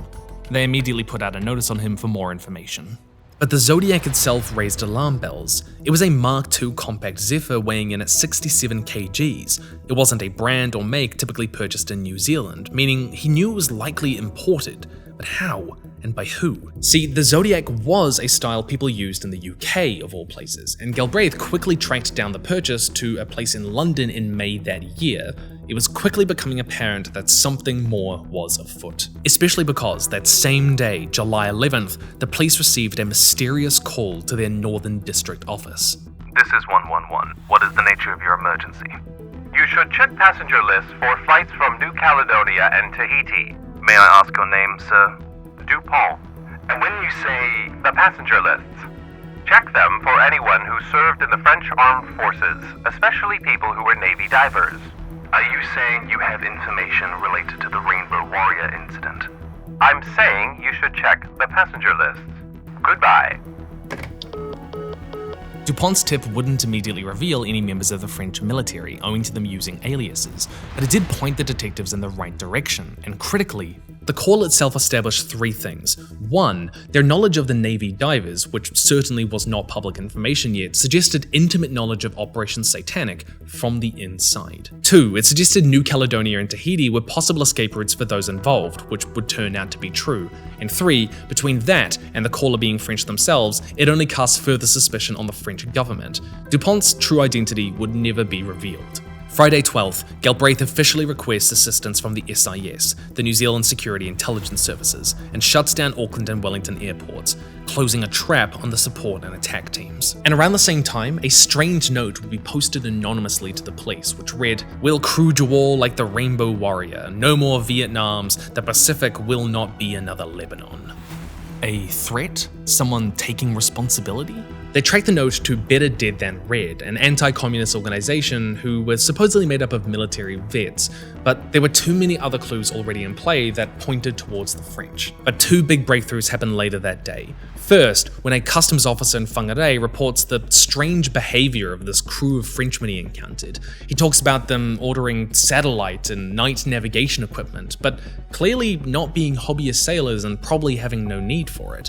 They immediately put out a notice on him for more information. But the Zodiac itself raised alarm bells. It was a Mark II compact Zephyr weighing in at 67 kgs. It wasn't a brand or make typically purchased in New Zealand, meaning he knew it was likely imported. But how? And by who? See, the Zodiac was a style people used in the UK, of all places, and Galbraith quickly tracked down the purchase to a place in London in May that year. It was quickly becoming apparent that something more was afoot. Especially because that same day, July 11th, the police received a mysterious call to their Northern District office. This is 111. What is the nature of your emergency? You should check passenger lists for flights from New Caledonia and Tahiti. May I ask your name, sir? DuPont. And when you say the passenger lists, Check them for anyone who served in the French armed forces, especially people who were Navy divers. Are you saying you have information related to the Rainbow Warrior incident? I'm saying you should check the passenger lists. Goodbye. Dupont's tip wouldn't immediately reveal any members of the French military, owing to them using aliases, but it did point the detectives in the right direction, and critically, the call itself established three things. One, their knowledge of the Navy divers, which certainly was not public information yet, suggested intimate knowledge of Operation Satanic from the inside. Two, it suggested New Caledonia and Tahiti were possible escape routes for those involved, which would turn out to be true. And three, between that and the caller being French themselves, it only casts further suspicion on the French government. Dupont's true identity would never be revealed. Friday 12th, Galbraith officially requests assistance from the SIS, the New Zealand Security Intelligence Services, and shuts down Auckland and Wellington airports, closing a trap on the support and attack teams. And around the same time, a strange note would be posted anonymously to the police, which read, "We'll cruise you all like the Rainbow Warrior. No more Vietnams. The Pacific will not be another Lebanon." A threat? Someone taking responsibility? They tracked the note to Better Dead Than Red, an anti-communist organization who was supposedly made up of military vets, but there were too many other clues already in play that pointed towards the French. But two big breakthroughs happened later that day. First, when a customs officer in Whangarei reports the strange behavior of this crew of Frenchmen he encountered. He talks about them ordering satellite and night navigation equipment, but clearly not being hobbyist sailors and probably having no need for it.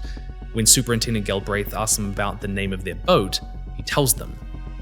When Superintendent Galbraith asks them about the name of their boat, he tells them,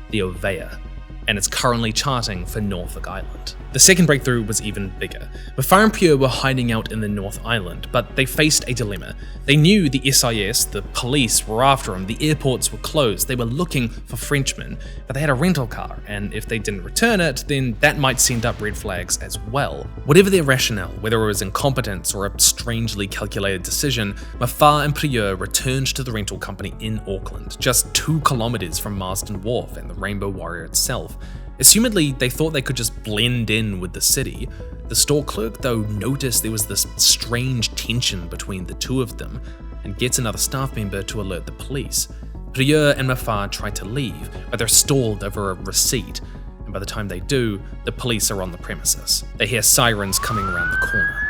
the Ovea, and it's currently charting for Norfolk Island. The second breakthrough was even bigger. Mafar and Prieur were hiding out in the North Island, but they faced a dilemma. They knew the SIS, the police, were after them, the airports were closed, they were looking for Frenchmen, but they had a rental car, and if they didn't return it, then that might send up red flags as well. Whatever their rationale, whether it was incompetence or a strangely calculated decision, Mafar and Prieur returned to the rental company in Auckland, just 2 kilometers from Marsden Wharf and the Rainbow Warrior itself. Assumedly, they thought they could just blend in with the city. The store clerk, though, noticed there was this strange tension between the two of them and gets another staff member to alert the police. Prieur and Mafar try to leave, but they're stalled over a receipt, and by the time they do, the police are on the premises. They hear sirens coming around the corner.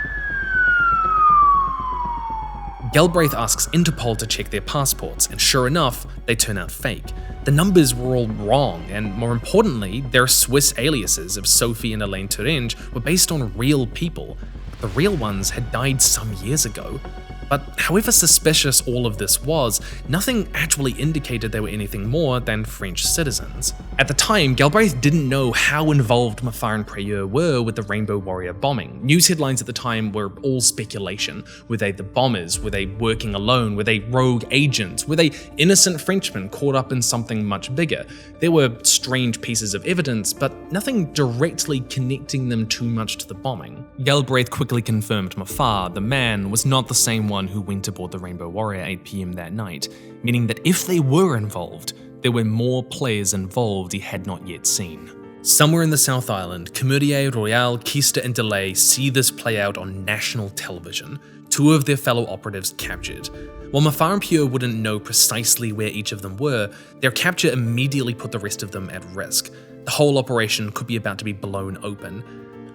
Galbraith asks Interpol to check their passports, and sure enough, they turn out fake. The numbers were all wrong, and more importantly, their Swiss aliases of Sophie and Elaine Thuringe were based on real people. The real ones had died some years ago. But however suspicious all of this was, nothing actually indicated they were anything more than French citizens. At the time, Galbraith didn't know how involved Mafar and Prieur were with the Rainbow Warrior bombing. News headlines at the time were all speculation. Were they the bombers? Were they working alone? Were they rogue agents? Were they innocent Frenchmen caught up in something much bigger? There were strange pieces of evidence, but nothing directly connecting them too much to the bombing. Galbraith quickly confirmed Mafar, the man, was not the same one who went aboard the Rainbow Warrior at 8 PM that night, meaning that if they were involved, there were more players involved he had not yet seen. Somewhere in the South Island, Commerier, Royal, Keister and Delay see this play out on national television, 2 of their fellow operatives captured. While Mafar and Prieur wouldn't know precisely where each of them were, their capture immediately put the rest of them at risk. The whole operation could be about to be blown open.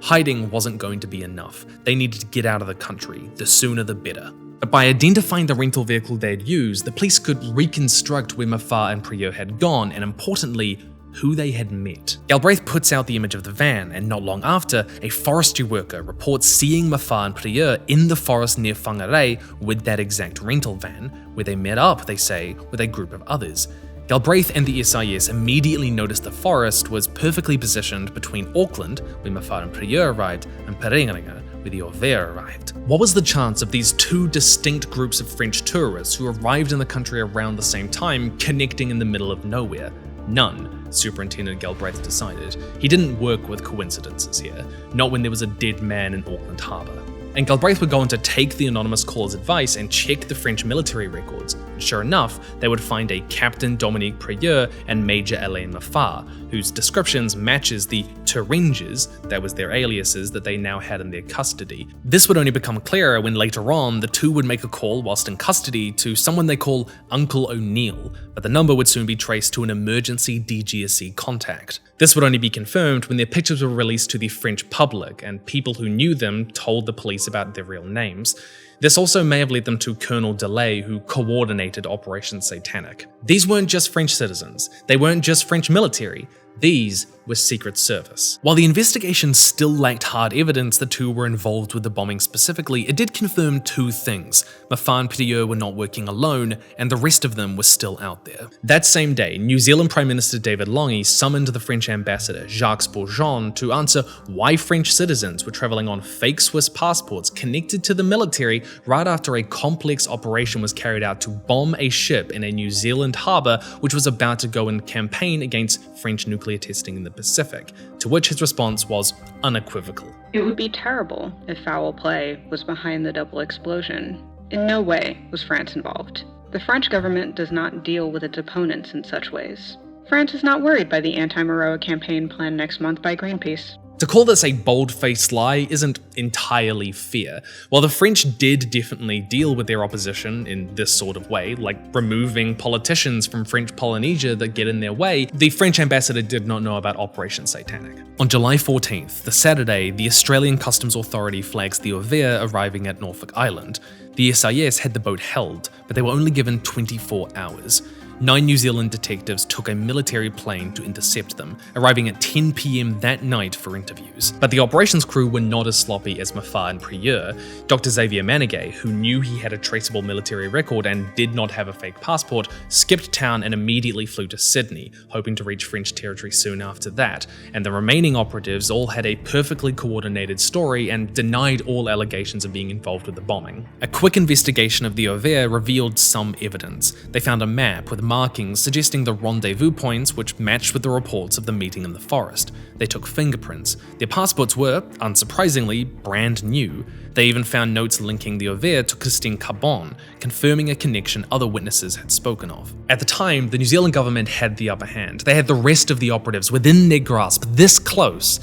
Hiding wasn't going to be enough. They needed to get out of the country, the sooner the better. But by identifying the rental vehicle they'd used, the police could reconstruct where Mafar and Prieur had gone, and importantly, who they had met. Galbraith puts out the image of the van, and not long after, a forestry worker reports seeing Mafar and Prieur in the forest near Whangarei with that exact rental van, where they met up, they say, with a group of others. Galbraith and the SIS immediately noticed the forest was perfectly positioned between Auckland, where Mafar and Prieur arrived, and Perenga, where the Ovea arrived. What was the chance of these 2 distinct groups of French tourists who arrived in the country around the same time connecting in the middle of nowhere? None. Superintendent Galbraith decided. He didn't work with coincidences here, not when there was a dead man in Auckland Harbour. And Galbraith would go on to take the anonymous caller's advice and check the French military records. And sure enough, they would find a Captain Dominique Prieur and Major Alain Lafar, whose descriptions matches the Turinges, that was their aliases that they now had in their custody. This would only become clearer when later on, the two would make a call whilst in custody to someone they call Uncle O'Neill, but the number would soon be traced to an emergency DGSE contact. This would only be confirmed when their pictures were released to the French public, and people who knew them told the police about their real names. This also may have led them to Colonel Delay, who coordinated Operation Satanic. These weren't just French citizens, they weren't just French military, these were Secret Service. While the investigation still lacked hard evidence the two were involved with the bombing specifically, it did confirm two things. Lafar and Prieur were not working alone, and the rest of them were still out there. That same day, New Zealand Prime Minister David Lange summoned the French ambassador, Jacques Bourgeon, to answer why French citizens were travelling on fake Swiss passports connected to the military right after a complex operation was carried out to bomb a ship in a New Zealand harbour which was about to go in campaign against French nuclear testing in the Pacific, to which his response was unequivocal. It would be terrible if foul play was behind the double explosion. In no way was France involved. The French government does not deal with its opponents in such ways. France is not worried by the anti-Maroa campaign planned next month by Greenpeace. To call this a bold-faced lie isn't entirely fair. While the French did definitely deal with their opposition in this sort of way, like removing politicians from French Polynesia that get in their way, the French ambassador did not know about Operation Satanic. On July 14th, the Saturday, the Australian Customs Authority flags the Overe arriving at Norfolk Island. The SIS had the boat held, but they were only given 24 hours. 9 New Zealand detectives took a military plane to intercept them, arriving at 10 PM that night for interviews. But the operations crew were not as sloppy as Lafar and Prieur. Dr. Xavier Manigay, who knew he had a traceable military record and did not have a fake passport, skipped town and immediately flew to Sydney, hoping to reach French territory soon after that, and the remaining operatives all had a perfectly coordinated story and denied all allegations of being involved with the bombing. A quick investigation of the Overe revealed some evidence. They found a map with markings suggesting the rendezvous points which matched with the reports of the meeting in the forest. They took fingerprints. Their passports were, unsurprisingly, brand new. They even found notes linking the Overe to Christine Carbon, confirming a connection other witnesses had spoken of. At the time, the New Zealand government had the upper hand. They had the rest of the operatives within their grasp, this close,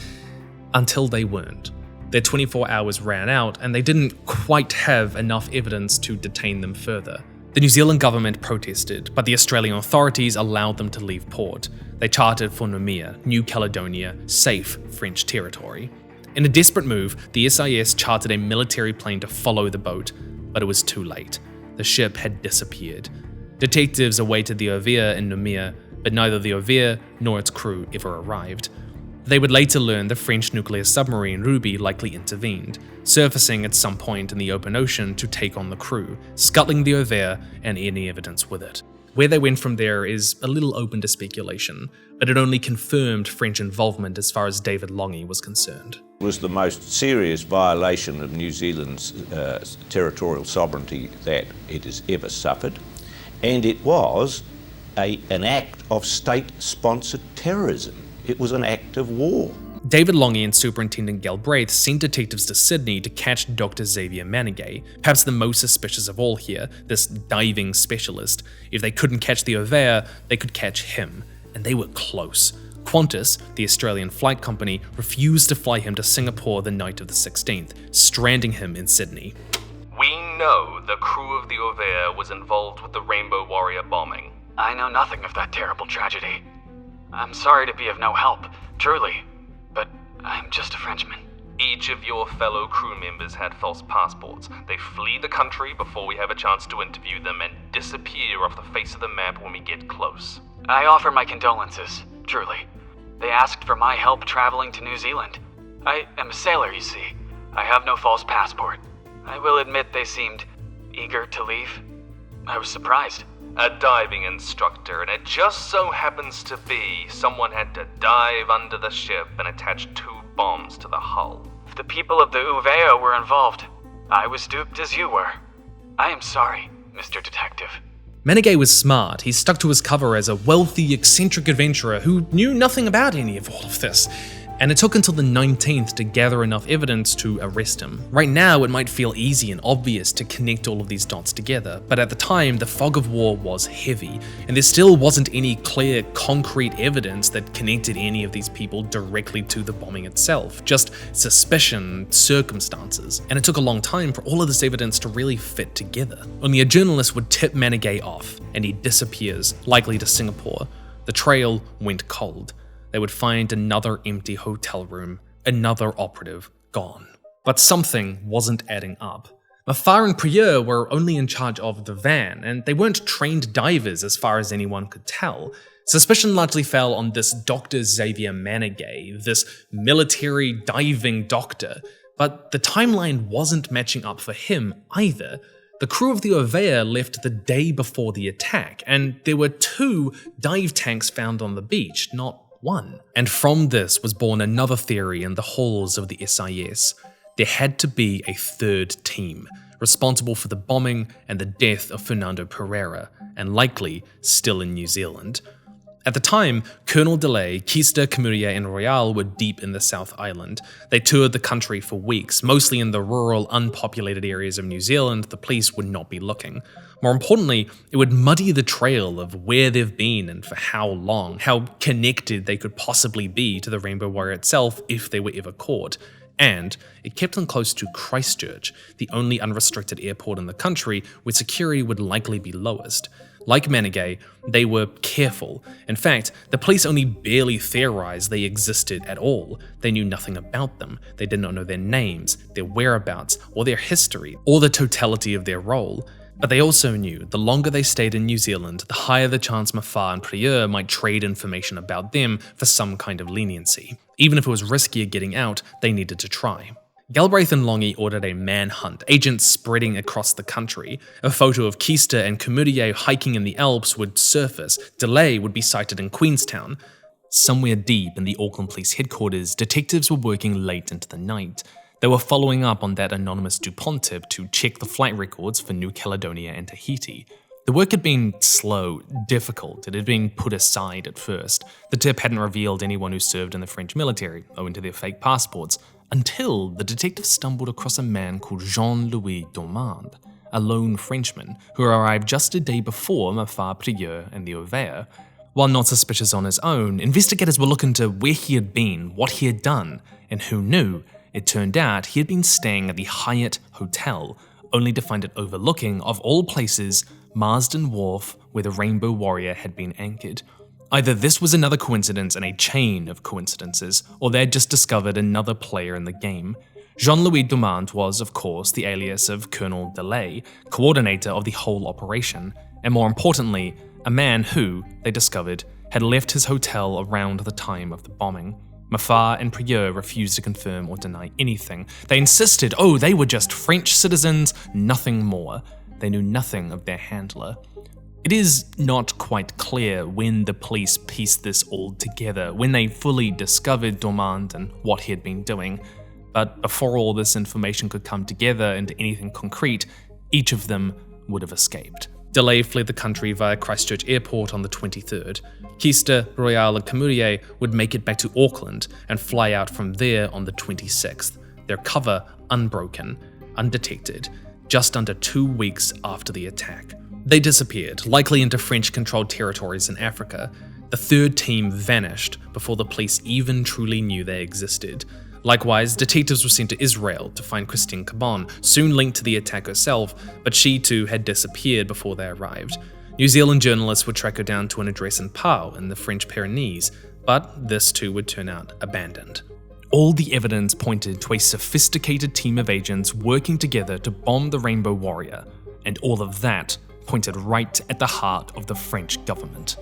until they weren't. Their 24 hours ran out, and they didn't quite have enough evidence to detain them further. The New Zealand government protested, but the Australian authorities allowed them to leave port. They chartered for Noumea, New Caledonia, safe French territory. In a desperate move, the SIS chartered a military plane to follow the boat, but it was too late. The ship had disappeared. Detectives awaited the Overe in Noumea, but neither the Overe nor its crew ever arrived. They would later learn the French nuclear submarine Ruby likely intervened, surfacing at some point in the open ocean to take on the crew, scuttling the Overe and any evidence with it. Where they went from there is a little open to speculation, but it only confirmed French involvement as far as David Lange was concerned. It was the most serious violation of New Zealand's territorial sovereignty that it has ever suffered, and it was an act of state-sponsored terrorism. It was an act of war. David Lange and Superintendent Galbraith sent detectives to Sydney to catch Dr. Xavier Manigay, perhaps the most suspicious of all here, this diving specialist. If they couldn't catch the Overe, they could catch him, and they were close. Qantas, the Australian flight company, refused to fly him to Singapore the night of the 16th, stranding him in Sydney. We know the crew of the Overe was involved with the Rainbow Warrior bombing. I know nothing of that terrible tragedy. I'm sorry to be of no help, truly, but I'm just a Frenchman. Each of your fellow crew members had false passports. They flee the country before we have a chance to interview them and disappear off the face of the map when we get close. I offer my condolences, truly. They asked for my help traveling to New Zealand. I am a sailor, you see. I have no false passport. I will admit they seemed eager to leave. I was surprised. A diving instructor, and it just so happens to be someone had to dive under the ship and attach 2 bombs to the hull. If the people of the Uvea were involved, I was duped as you were. I am sorry, Mr. Detective. Menegue was smart. He stuck to his cover as a wealthy, eccentric adventurer who knew nothing about any of all of this. And it took until the 19th to gather enough evidence to arrest him. Right now, it might feel easy and obvious to connect all of these dots together, but at the time, the fog of war was heavy, and there still wasn't any clear, concrete evidence that connected any of these people directly to the bombing itself, just suspicion, circumstances. And it took a long time for all of this evidence to really fit together. Only a journalist would tip Menegue off, and he disappears, likely to Singapore. The trail went cold. They would find another empty hotel room, another operative gone. But something wasn't adding up. Mafar and Prieur were only in charge of the van, and they weren't trained divers as far as anyone could tell. Suspicion largely fell on this Dr. Xavier Menegue, this military diving doctor, but the timeline wasn't matching up for him either. The crew of the Ovea left the day before the attack, and there were 2 dive tanks found on the beach, not 1. And from this was born another theory in the halls of the SIS. There had to be a third team, responsible for the bombing and the death of Fernando Pereira, and likely still in New Zealand. At the time, Colonel Delay, Keister, Camurier, and Royal were deep in the South Island. They toured the country for weeks, mostly in the rural, unpopulated areas of New Zealand. The police would not be looking. More importantly, it would muddy the trail of where they've been and for how long, how connected they could possibly be to the Rainbow Warrior itself if they were ever caught. And it kept them close to Christchurch, the only unrestricted airport in the country where security would likely be lowest. Like Menegue, they were careful. In fact, the police only barely theorized they existed at all. They knew nothing about them. They did not know their names, their whereabouts, or their history, or the totality of their role. But they also knew the longer they stayed in New Zealand, the higher the chance Mafar and Prieur might trade information about them for some kind of leniency. Even if it was riskier getting out, they needed to try. Galbraith and Longy ordered a manhunt, agents spreading across the country. A photo of Keister and Camurier hiking in the Alps would surface. Delay would be sighted in Queenstown. Somewhere deep in the Auckland Police headquarters, detectives were working late into the night. They were following up on that anonymous DuPont tip to check the flight records for New Caledonia and Tahiti. The work had been slow, difficult. It had been put aside at first. The tip hadn't revealed anyone who served in the French military, owing to their fake passports, until the detective stumbled across a man called Jean-Louis Domande, a lone Frenchman who arrived just a day before Mafar, Prieur, and the Ovea. While not suspicious on his own, investigators were looking to where he had been, what he had done, and who knew. It turned out he had been staying at the Hyatt Hotel, only to find it overlooking, of all places, Marsden Wharf, where the Rainbow Warrior had been anchored. Either this was another coincidence in a chain of coincidences, or they had just discovered another player in the game. Jean-Louis Domande was, of course, the alias of Colonel Delay, coordinator of the whole operation, and more importantly, a man who, they discovered, had left his hotel around the time of the bombing. Mafar and Prieur refused to confirm or deny anything. They insisted, they were just French citizens, nothing more. They knew nothing of their handler. It is not quite clear when the police pieced this all together, when they fully discovered Domande and what he had been doing. But before all this information could come together into anything concrete, each of them would have escaped. Delay fled the country via Christchurch Airport on the 23rd. Keister, Royal, and Camurier would make it back to Auckland and fly out from there on the 26th, their cover unbroken, undetected, just under 2 weeks after the attack. They disappeared, likely into French-controlled territories in Africa. The third team vanished before the police even truly knew they existed. Likewise, detectives were sent to Israel to find Christine Cabon, soon linked to the attack herself, but she too had disappeared before they arrived. New Zealand journalists would track her down to an address in Pau in the French Pyrenees, but this too would turn out abandoned. All the evidence pointed to a sophisticated team of agents working together to bomb the Rainbow Warrior, and all of that pointed right at the heart of the French government.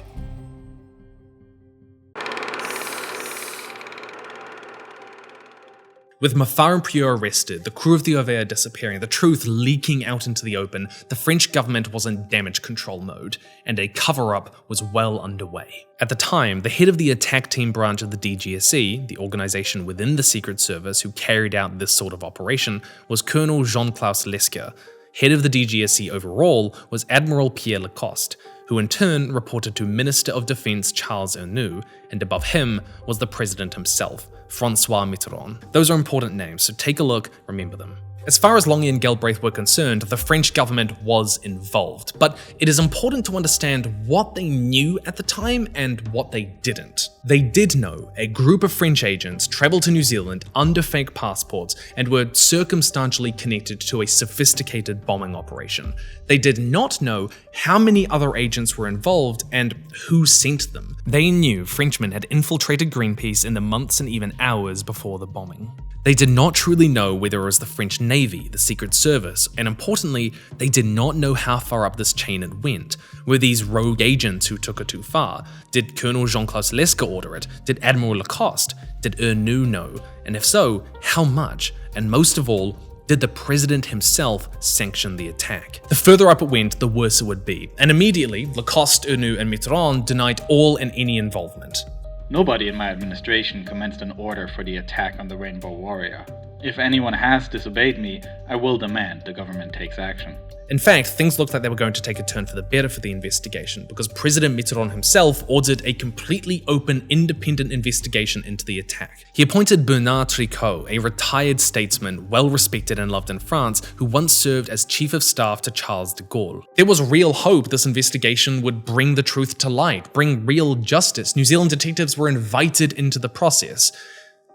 With Mafar and Prieur arrested, the crew of the Ovea disappearing, the truth leaking out into the open, the French government was in damage control mode, and a cover-up was well underway. At the time, the head of the attack team branch of the DGSE, the organization within the Secret Service who carried out this sort of operation, was Colonel Jean-Claude Lescure. Head of the DGSE overall was Admiral Pierre Lacoste, who in turn reported to Minister of Defense Charles Ernoult, and above him was the president himself, François Mitterrand. Those are important names, so take a look, remember them. As far as Longy and Galbraith were concerned, the French government was involved, but it is important to understand what they knew at the time and what they didn't. They did know a group of French agents traveled to New Zealand under fake passports and were circumstantially connected to a sophisticated bombing operation. They did not know how many other agents were involved and who sent them. They knew Frenchmen had infiltrated Greenpeace in the months and even hours before the bombing. They did not truly know whether it was the French Navy, the Secret Service, and importantly, they did not know how far up this chain it went. Were these rogue agents who took it too far? Did Colonel Jean-Claude Lesker order it? Did Admiral Lacoste? Did Ernoult know? And if so, how much? And most of all, did the president himself sanction the attack? The further up it went, the worse it would be. And immediately, Lacoste, Ernoult, and Mitterrand denied all and any involvement. Nobody in my administration commenced an order for the attack on the Rainbow Warrior. If anyone has disobeyed me, I will demand the government takes action. In fact, things looked like they were going to take a turn for the better for the investigation, because President Mitterrand himself ordered a completely open, independent investigation into the attack. He appointed Bernard Tricot, a retired statesman well respected and loved in France, who once served as chief of staff to Charles de Gaulle. There was real hope this investigation would bring the truth to light, bring real justice. New Zealand detectives were invited into the process.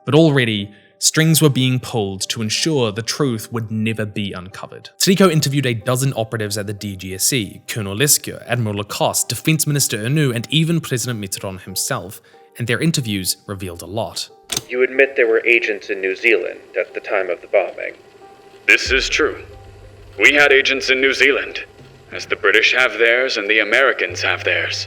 But already, strings were being pulled to ensure the truth would never be uncovered. Tricot interviewed a dozen operatives at the DGSE, Colonel Lesker, Admiral Lacoste, Defense Minister Ernoult, and even President Mitterrand himself, and their interviews revealed a lot. You admit there were agents in New Zealand at the time of the bombing? This is true. We had agents in New Zealand, as the British have theirs and the Americans have theirs.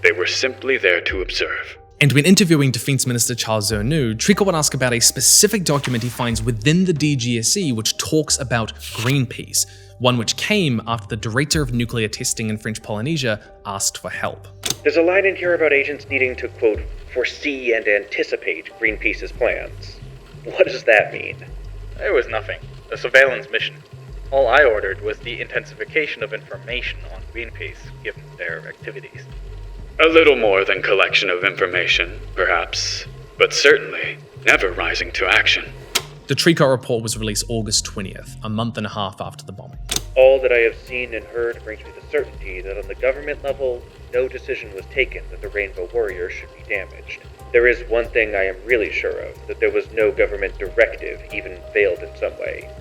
They were simply there to observe. And when interviewing Defense Minister Charles Ernoult, Tricot would ask about a specific document he finds within the DGSE which talks about Greenpeace, one which came after the director of nuclear testing in French Polynesia asked for help. There's a line in here about agents needing to, quote, foresee and anticipate Greenpeace's plans. What does that mean? It was nothing. A surveillance mission. All I ordered was the intensification of information on Greenpeace, given their activities. A little more than collection of information, perhaps, but certainly never rising to action. The Tricot report was released August 20th, a month and a half after the bombing. All that I have seen and heard brings me the certainty that on the government level, no decision was taken that the Rainbow Warrior should be damaged. There is one thing I am really sure of, that there was no government directive, even veiled in some way.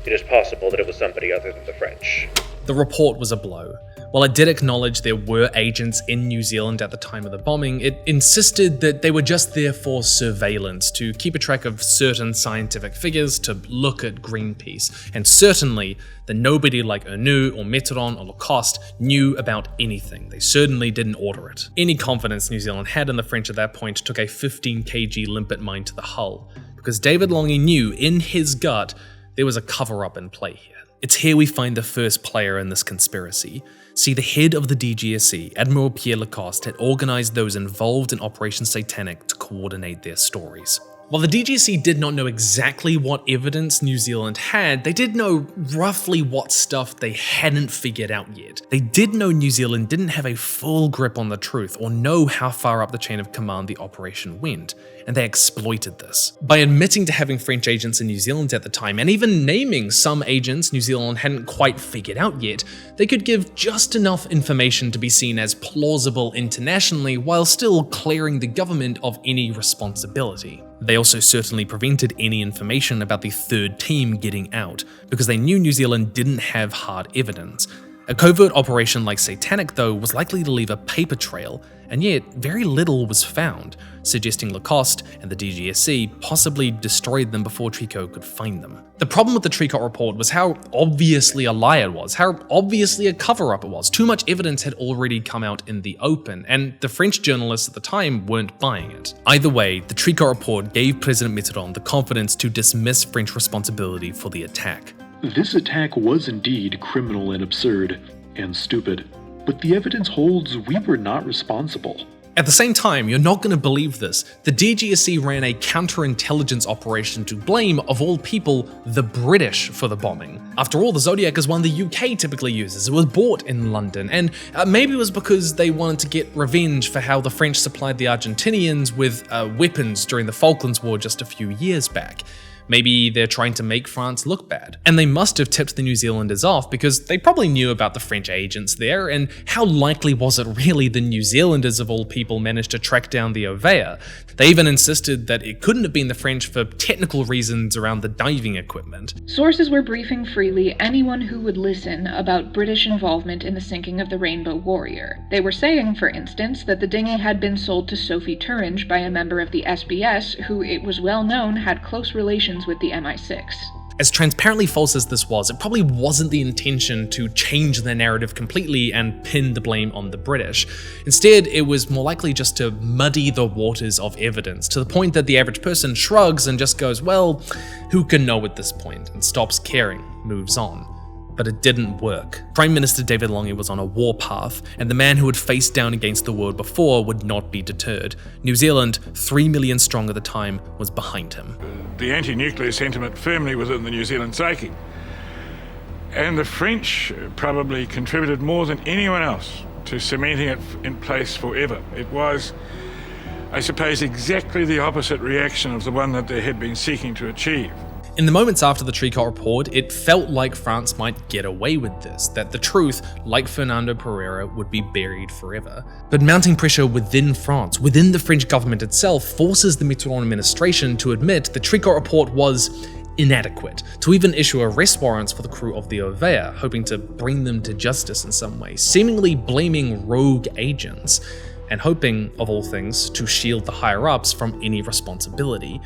It is possible that it was somebody other than the French. The report was a blow. While it did acknowledge there were agents in New Zealand at the time of the bombing, it insisted that they were just there for surveillance, to keep a track of certain scientific figures, to look at Greenpeace, and certainly that nobody like Ernoult or Mitterrand or Lacoste knew about anything. They certainly didn't order it. Any confidence New Zealand had in the French at that point took a 15 kg limpet mine to the hull, because David Longy knew in his gut there was a cover-up in play here. It's here we find the first player in this conspiracy. See, the head of the DGSE, Admiral Pierre Lacoste, had organized those involved in Operation Satanic to coordinate their stories. While the DGSE did not know exactly what evidence New Zealand had, they did know roughly what stuff they hadn't figured out yet. They did know New Zealand didn't have a full grip on the truth or know how far up the chain of command the operation went, and they exploited this. By admitting to having French agents in New Zealand at the time, and even naming some agents New Zealand hadn't quite figured out yet, they could give just enough information to be seen as plausible internationally while still clearing the government of any responsibility. They also certainly prevented any information about the third team getting out, because they knew New Zealand didn't have hard evidence. A covert operation like Satanic, though, was likely to leave a paper trail, and yet very little was found, suggesting Lacoste and the DGSE possibly destroyed them before Tricot could find them. The problem with the Tricot report was how obviously a lie it was, how obviously a cover-up it was. Too much evidence had already come out in the open, and the French journalists at the time weren't buying it. Either way, the Tricot report gave President Mitterrand the confidence to dismiss French responsibility for the attack. This attack was indeed criminal and absurd, and stupid, but the evidence holds we were not responsible. At the same time, you're not going to believe this, the DGSE ran a counterintelligence operation to blame, of all people, the British for the bombing. After all, the Zodiac is one the UK typically uses. It was bought in London, and maybe it was because they wanted to get revenge for how the French supplied the Argentinians with weapons during the Falklands War just a few years back. Maybe they're trying to make France look bad. And they must have tipped the New Zealanders off because they probably knew about the French agents there, and how likely was it really the New Zealanders of all people managed to track down the Ovea? They even insisted that it couldn't have been the French for technical reasons around the diving equipment. Sources were briefing freely anyone who would listen about British involvement in the sinking of the Rainbow Warrior. They were saying, for instance, that the dinghy had been sold to Sophie Turinge by a member of the SBS who, it was well known, had close relations with the MI6. As transparently false as this was, it probably wasn't the intention to change the narrative completely and pin the blame on the British. Instead, it was more likely just to muddy the waters of evidence, to the point that the average person shrugs and just goes, well, who can know at this point, and stops caring, moves on. But it didn't work. Prime Minister David Lange was on a warpath, and the man who had faced down against the world before would not be deterred. New Zealand, 3 million strong at the time, was behind him. The anti-nuclear sentiment firmly within the New Zealand psyche. And the French probably contributed more than anyone else to cementing it in place forever. It was, I suppose, exactly the opposite reaction of the one that they had been seeking to achieve. In the moments after the Tricot report, it felt like France might get away with this, that the truth, like Fernando Pereira, would be buried forever. But mounting pressure within France, within the French government itself, forces the Mitterrand administration to admit the Tricot report was inadequate, to even issue arrest warrants for the crew of the Ovea, hoping to bring them to justice in some way, seemingly blaming rogue agents, and hoping, of all things, to shield the higher-ups from any responsibility.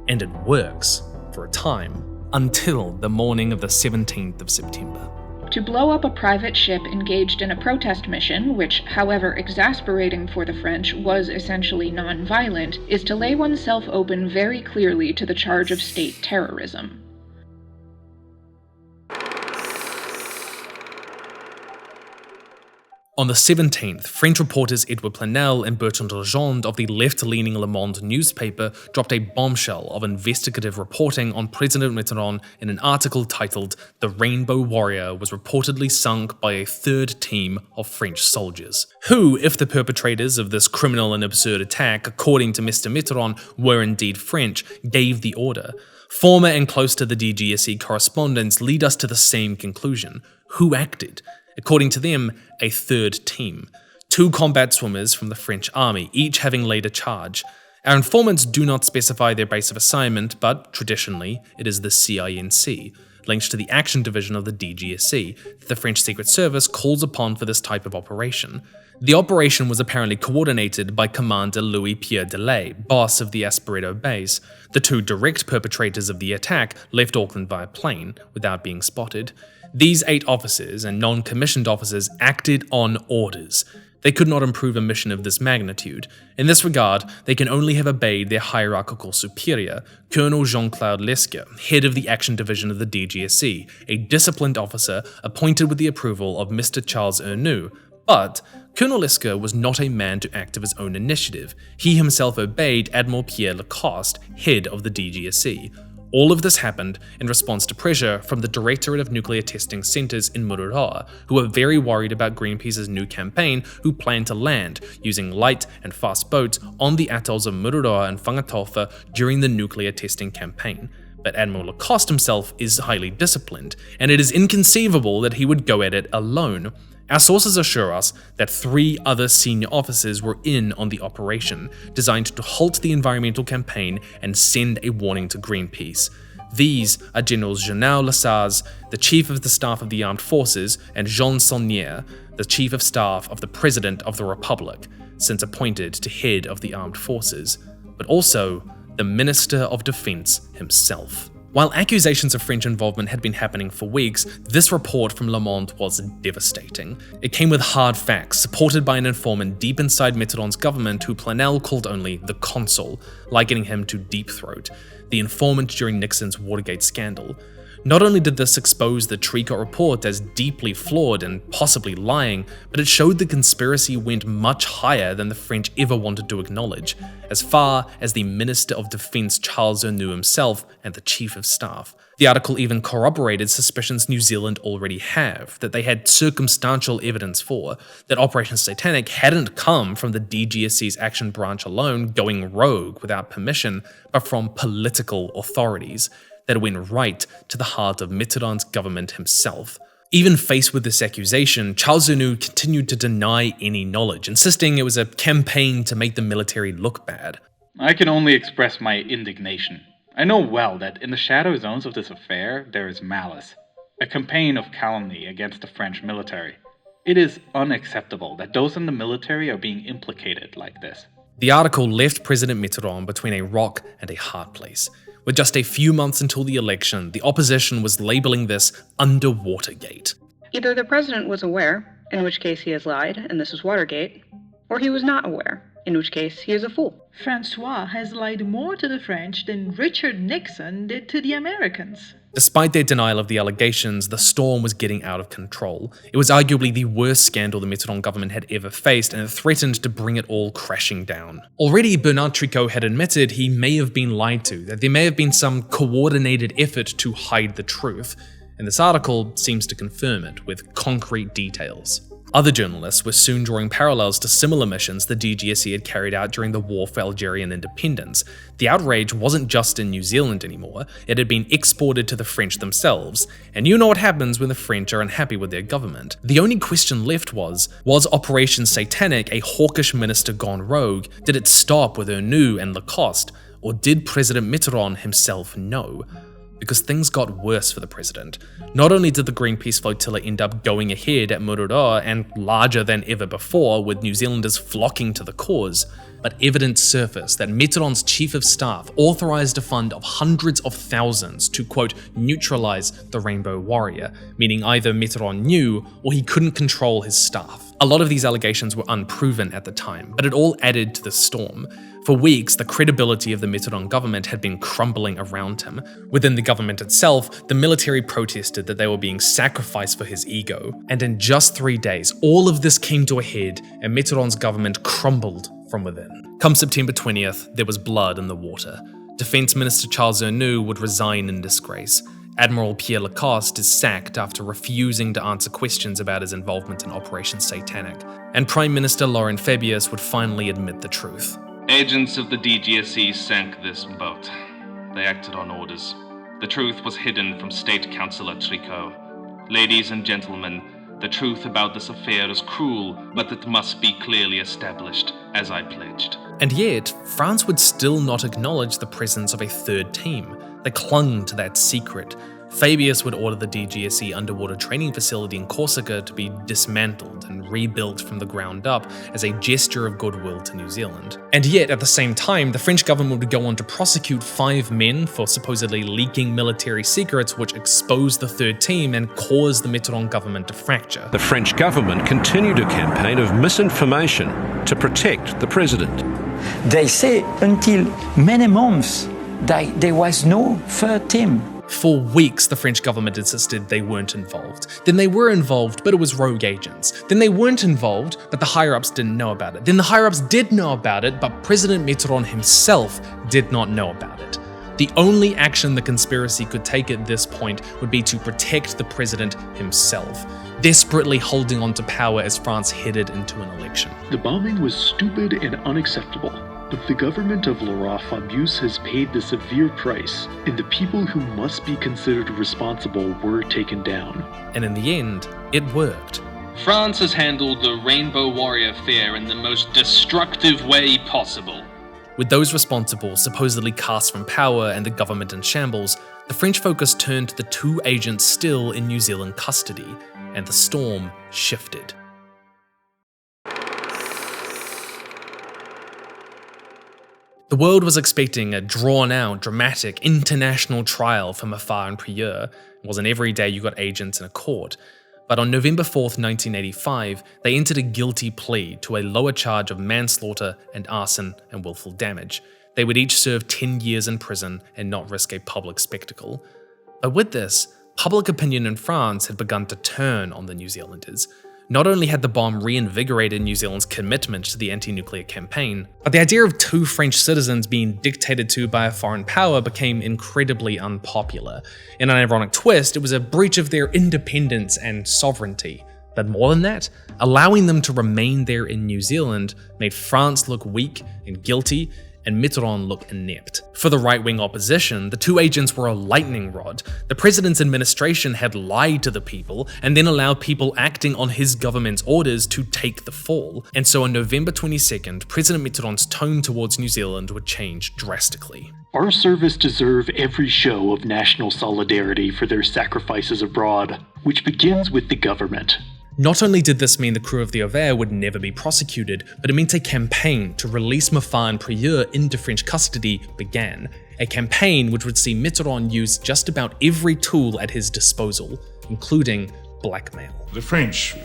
And it works. For a time, until the morning of the 17th of September. To blow up a private ship engaged in a protest mission, which, however exasperating for the French, was essentially non-violent, is to lay oneself open very clearly to the charge of state terrorism. On the 17th, French reporters Edouard Planel and Bertrand Legendre of the left-leaning Le Monde newspaper dropped a bombshell of investigative reporting on President Mitterrand in an article titled "The Rainbow Warrior was reportedly sunk by a third team of French soldiers," who, if the perpetrators of this criminal and absurd attack, according to Mr. Mitterrand, were indeed French, gave the order. Former and close to the DGSE correspondents lead us to the same conclusion. Who acted? According to them, a third team. 2 combat swimmers from the French army, each having laid a charge. Our informants do not specify their base of assignment, but traditionally, it is the CINC, linked to the action division of the DGSE, that the French Secret Service calls upon for this type of operation. The operation was apparently coordinated by Commander Louis-Pierre Delay, boss of the Espereto base. The 2 direct perpetrators of the attack left Auckland via plane, without being spotted. These 8 officers and non-commissioned officers acted on orders. They could not improve a mission of this magnitude. In this regard, they can only have obeyed their hierarchical superior, Colonel Jean-Claude Lesque, head of the Action Division of the DGSE, a disciplined officer appointed with the approval of Mr. Charles Ernoux. But Colonel Lesque was not a man to act of his own initiative. He himself obeyed Admiral Pierre Lacoste, head of the DGSE. All of this happened in response to pressure from the Directorate of Nuclear Testing Centres in Mururoa, who were very worried about Greenpeace's new campaign, who planned to land, using light and fast boats, on the atolls of Mururoa and Whangataufa during the nuclear testing campaign. But Admiral Lacoste himself is highly disciplined, and it is inconceivable that he would go at it alone. Our sources assure us that 3 other senior officers were in on the operation, designed to halt the environmental campaign and send a warning to Greenpeace. These are Generals Jeanot Lessaz, the Chief of the Staff of the Armed Forces, and Jean Saulnier, the Chief of Staff of the President of the Republic, since appointed to head of the Armed Forces, but also the Minister of Defense himself. While accusations of French involvement had been happening for weeks, this report from Le Monde was devastating. It came with hard facts, supported by an informant deep inside Mitterrand's government who Planel called only the consul, likening him to Deep Throat, the informant during Nixon's Watergate scandal. Not only did this expose the Tricot report as deeply flawed and possibly lying, but it showed the conspiracy went much higher than the French ever wanted to acknowledge, as far as the Minister of Defence Charles Ernoult himself and the Chief of Staff. The article even corroborated suspicions New Zealand already have, that they had circumstantial evidence for, that Operation Satanic hadn't come from the DGSC's action branch alone going rogue without permission, but from political authorities, that went right to the heart of Mitterrand's government himself. Even faced with this accusation, Charles Ernoult continued to deny any knowledge, insisting it was a campaign to make the military look bad. I can only express my indignation. I know well that in the shadow zones of this affair there is malice, a campaign of calumny against the French military. It is unacceptable that those in the military are being implicated like this. The article left President Mitterrand between a rock and a hard place. With just a few months until the election, the opposition was labeling this Underwatergate. Either the president was aware, in which case he has lied, and this is Watergate, or he was not aware, in which case he is a fool. Francois has lied more to the French than Richard Nixon did to the Americans. Despite their denial of the allegations, the storm was getting out of control. It was arguably the worst scandal the Mitterrand government had ever faced, and it threatened to bring it all crashing down. Already, Bernard Tricot had admitted he may have been lied to, that there may have been some coordinated effort to hide the truth, and this article seems to confirm it with concrete details. Other journalists were soon drawing parallels to similar missions the DGSE had carried out during the War for Algerian independence. The outrage wasn't just in New Zealand anymore, it had been exported to the French themselves, and you know what happens when the French are unhappy with their government. The only question left was Operation Satanic a hawkish minister gone rogue? Did it stop with Ernoult and Lacoste? Or did President Mitterrand himself know? Because things got worse for the president. Not only did the Greenpeace flotilla end up going ahead at Mururoa and larger than ever before, with New Zealanders flocking to the cause, but evidence surfaced that Mitterrand's chief of staff authorized a fund of hundreds of thousands to, quote, neutralize the Rainbow Warrior, meaning either Mitterrand knew or he couldn't control his staff. A lot of these allegations were unproven at the time, but it all added to the storm. For weeks, the credibility of the Mitterrand government had been crumbling around him. Within the government itself, the military protested that they were being sacrificed for his ego. And in just 3 days, all of this came to a head and Mitterrand's government crumbled from within. Come September 20th, there was blood in the water. Defense Minister Charles Ernoult would resign in disgrace. Admiral Pierre Lacoste is sacked after refusing to answer questions about his involvement in Operation Satanic. And Prime Minister Laurent Fabius would finally admit the truth. Agents of the DGSE sank this boat. They acted on orders. The truth was hidden from State Councillor Tricot. Ladies and gentlemen, the truth about this affair is cruel, but it must be clearly established, as I pledged. And yet, France would still not acknowledge the presence of a third team. They clung to that secret. Fabius would order the DGSE underwater training facility in Corsica to be dismantled and rebuilt from the ground up as a gesture of goodwill to New Zealand. And yet, at the same time, the French government would go on to prosecute 5 men for supposedly leaking military secrets which exposed the third team and caused the Mitterrand government to fracture. The French government continued a campaign of misinformation to protect the president. They say until many months that there was no third team. For weeks, the French government insisted they weren't involved. Then they were involved, but it was rogue agents. Then they weren't involved, but the higher-ups didn't know about it. Then the higher-ups did know about it, but President Mitterrand himself did not know about it. The only action the conspiracy could take at this point would be to protect the president himself, desperately holding on to power as France headed into an election. The bombing was stupid and unacceptable. But the government of Laurent Fabius has paid the severe price, and the people who must be considered responsible were taken down. And in the end, it worked. France has handled the Rainbow Warrior affair in the most destructive way possible. With those responsible supposedly cast from power and the government in shambles, the French focus turned to the 2 agents still in New Zealand custody, and the storm shifted. The world was expecting a drawn-out, dramatic, international trial for Mafar and Prieur. It wasn't every day you got agents in a court. But on November 4th, 1985, they entered a guilty plea to a lower charge of manslaughter and arson and willful damage. They would each serve 10 years in prison and not risk a public spectacle. But with this, public opinion in France had begun to turn on the New Zealanders. Not only had the bomb reinvigorated New Zealand's commitment to the anti-nuclear campaign, but the idea of two French citizens being dictated to by a foreign power became incredibly unpopular. In an ironic twist, it was a breach of their independence and sovereignty. But more than that, allowing them to remain there in New Zealand made France look weak and guilty, and Mitterrand look inept. For the right-wing opposition, the two agents were a lightning rod. The president's administration had lied to the people and then allowed people acting on his government's orders to take the fall. And so on November 22nd, President Mitterrand's tone towards New Zealand would change drastically. Our service deserve every show of national solidarity for their sacrifices abroad, which begins with the government. Not only did this mean the crew of the Ovair would never be prosecuted, but it meant a campaign to release Muffat and Prieur into French custody began. A campaign which would see Mitterrand use just about every tool at his disposal, including blackmail. The French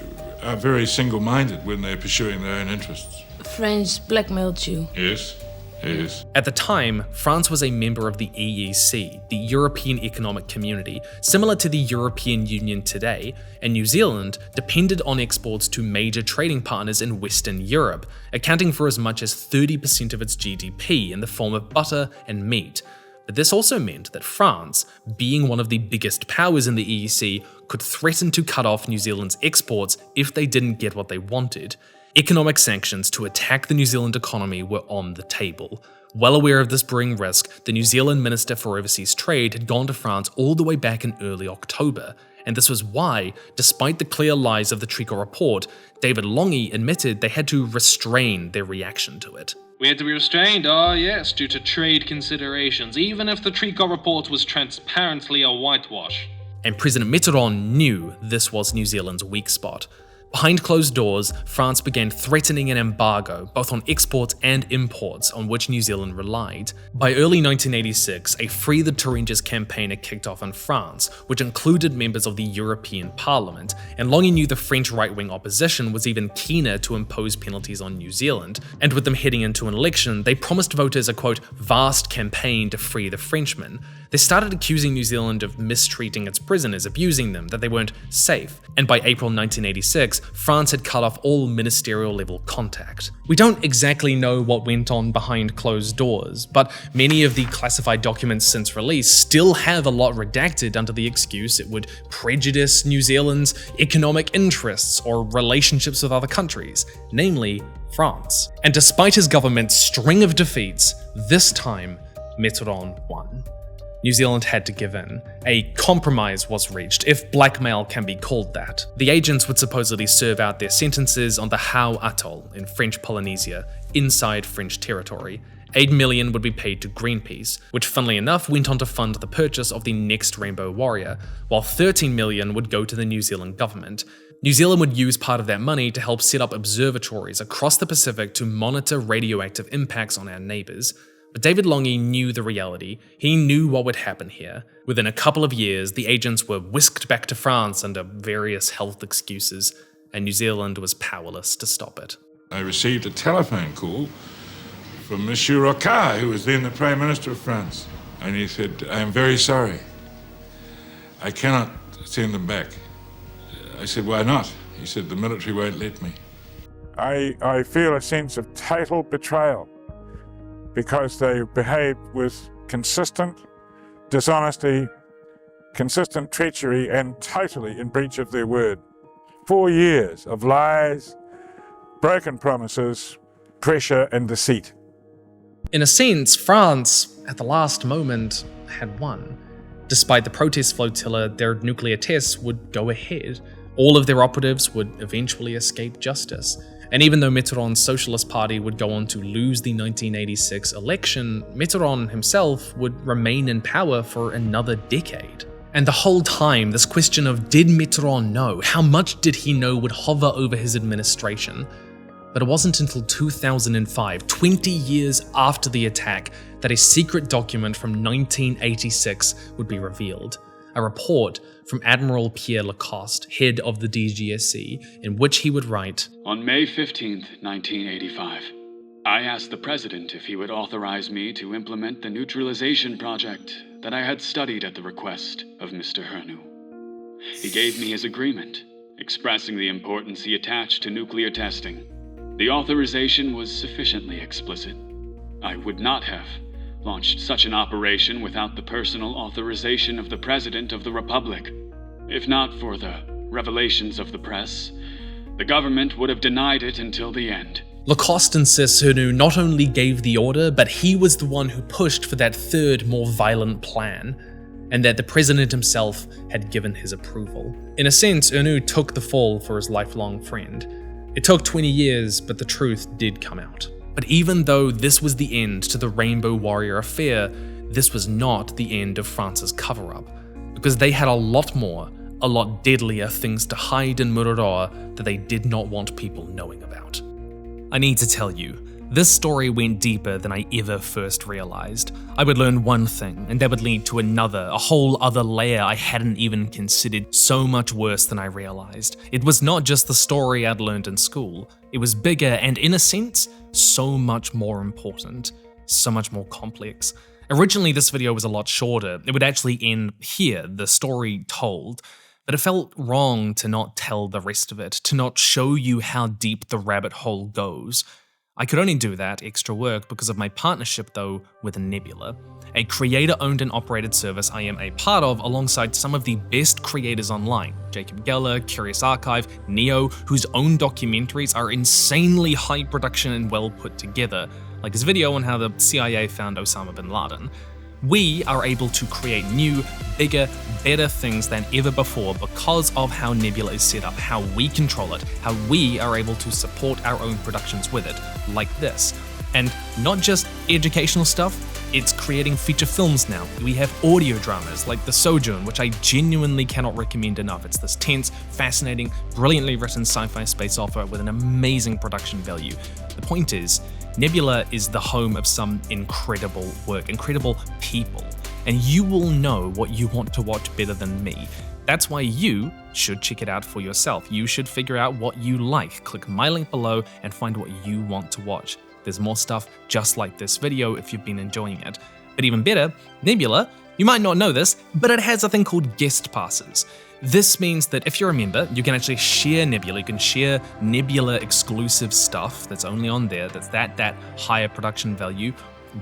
are very single-minded when they're pursuing their own interests. French blackmailed you. Yes. Yes. At the time, France was a member of the EEC, the European Economic Community, similar to the European Union today, and New Zealand depended on exports to major trading partners in Western Europe, accounting for as much as 30% of its GDP in the form of butter and meat. But this also meant that France, being one of the biggest powers in the EEC, could threaten to cut off New Zealand's exports if they didn't get what they wanted. Economic sanctions to attack the New Zealand economy were on the table. Well aware of this brewing risk, the New Zealand Minister for Overseas Trade had gone to France all the way back in early October, and this was why, despite the clear lies of the Tricot report, David Lange admitted they had to restrain their reaction to it. We had to be restrained, yes, due to trade considerations, even if the Tricot report was transparently a whitewash. And President Mitterrand knew this was New Zealand's weak spot. Behind closed doors, France began threatening an embargo, both on exports and imports, on which New Zealand relied. By early 1986, a Free the Turingiers campaign had kicked off in France, which included members of the European Parliament, and Lange knew the French right-wing opposition was even keener to impose penalties on New Zealand, and with them heading into an election, they promised voters a, quote, vast campaign to free the Frenchmen. They started accusing New Zealand of mistreating its prisoners, abusing them, that they weren't safe, and by April 1986, France had cut off all ministerial-level contact. We don't exactly know what went on behind closed doors, but many of the classified documents since release still have a lot redacted under the excuse it would prejudice New Zealand's economic interests or relationships with other countries, namely France. And despite his government's string of defeats, this time, Mitterrand won. New Zealand had to give in. A compromise was reached, if blackmail can be called that. The agents would supposedly serve out their sentences on the Hao Atoll in French Polynesia, inside French territory. 8 million would be paid to Greenpeace, which funnily enough went on to fund the purchase of the next Rainbow Warrior, while 13 million would go to the New Zealand government. New Zealand would use part of that money to help set up observatories across the Pacific to monitor radioactive impacts on our neighbours. But David Lange knew the reality. He knew what would happen here. Within a couple of years, the agents were whisked back to France under various health excuses, and New Zealand was powerless to stop it. I received a telephone call from Monsieur Rocard, who was then the Prime Minister of France. And he said, I am very sorry. I cannot send them back. I said, why not? He said, the military won't let me. I feel a sense of total betrayal, because they behaved with consistent dishonesty, consistent treachery, and totally in breach of their word. 4 years of lies, broken promises, pressure, and deceit. In a sense, France, at the last moment, had won. Despite the protest flotilla, their nuclear tests would go ahead. All of their operatives would eventually escape justice. And even though Mitterrand's Socialist Party would go on to lose the 1986 election, Mitterrand himself would remain in power for another decade. And the whole time, this question of did Mitterrand know, how much did he know, would hover over his administration. But it wasn't until 2005, 20 years after the attack, that a secret document from 1986 would be revealed. A report from Admiral Pierre Lacoste, head of the DGSE, in which he would write, On May 15th, 1985, I asked the President if he would authorize me to implement the neutralization project that I had studied at the request of Mr. Hernu. He gave me his agreement, expressing the importance he attached to nuclear testing. The authorization was sufficiently explicit. I would not have launched such an operation without the personal authorization of the President of the Republic. If not for the revelations of the press, the government would have denied it until the end. Lacoste insists Hernu not only gave the order, but he was the one who pushed for that third, more violent plan, and that the president himself had given his approval. In a sense, Hernu took the fall for his lifelong friend. It took 20 years, but the truth did come out. But even though this was the end to the Rainbow Warrior affair, this was not the end of France's cover-up, because they had a lot more, a lot deadlier things to hide in Mururoa that they did not want people knowing about. I need to tell you, this story went deeper than I ever first realized. I would learn one thing, and that would lead to another, a whole other layer I hadn't even considered, so much worse than I realized. It was not just the story I'd learned in school. It was bigger and, in a sense, so much more important, so much more complex. Originally, this video was a lot shorter. It would actually end here, the story told. But it felt wrong to not tell the rest of it, to not show you how deep the rabbit hole goes. I could only do that extra work because of my partnership, though, with Nebula, a creator-owned and operated service I am a part of alongside some of the best creators online. Jacob Geller, Curious Archive, Neo, whose own documentaries are insanely high production and well put together, like his video on how the CIA found Osama bin Laden. We are able to create new, bigger, better things than ever before because of how Nebula is set up, how we control it, how we are able to support our own productions with it, like this. And not just educational stuff, it's creating feature films now. We have audio dramas like The Sojourn, which I genuinely cannot recommend enough. It's this tense, fascinating, brilliantly written sci-fi space opera with an amazing production value. The point is, Nebula is the home of some incredible work, incredible people, and you will know what you want to watch better than me. That's why you should check it out for yourself. You should figure out what you like. Click my link below and find what you want to watch. There's more stuff just like this video if you've been enjoying it. But even better, Nebula, you might not know this, but it has a thing called guest passes. This means that if you're a member, you can actually share Nebula, you can share Nebula exclusive stuff that's only on there, that's that higher production value,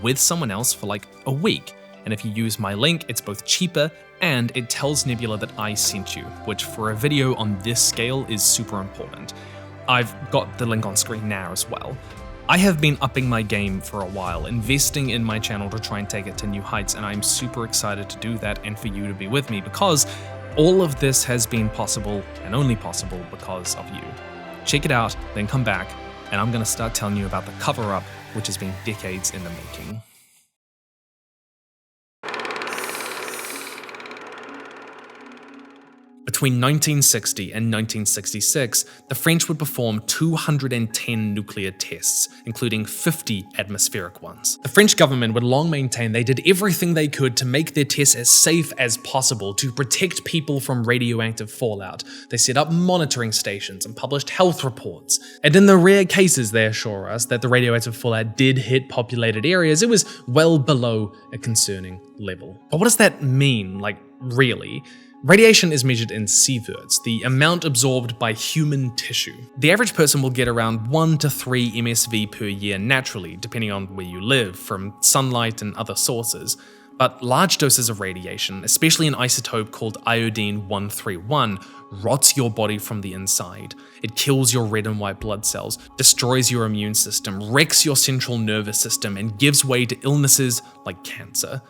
with someone else for like a week. And if you use my link, it's both cheaper and it tells Nebula that I sent you, which for a video on this scale is super important. I've got the link on screen now as well. I have been upping my game for a while, investing in my channel to try and take it to new heights, and I'm super excited to do that and for you to be with me because all of this has been possible and only possible because of you. Check it out, then come back, and I'm going to start telling you about the cover-up, which has been decades in the making. Between 1960 and 1966, the French would perform 210 nuclear tests, including 50 atmospheric ones. The French government would long maintain they did everything they could to make their tests as safe as possible to protect people from radioactive fallout. They set up monitoring stations and published health reports. And in the rare cases they assure us that the radioactive fallout did hit populated areas, it was well below a concerning level. But what does that mean, like, really? Radiation is measured in sieverts, the amount absorbed by human tissue. The average person will get around 1 to 3 MSV per year naturally, depending on where you live, from sunlight and other sources. But large doses of radiation, especially an isotope called iodine-131, rots your body from the inside. It kills your red and white blood cells, destroys your immune system, wrecks your central nervous system, and gives way to illnesses like cancer.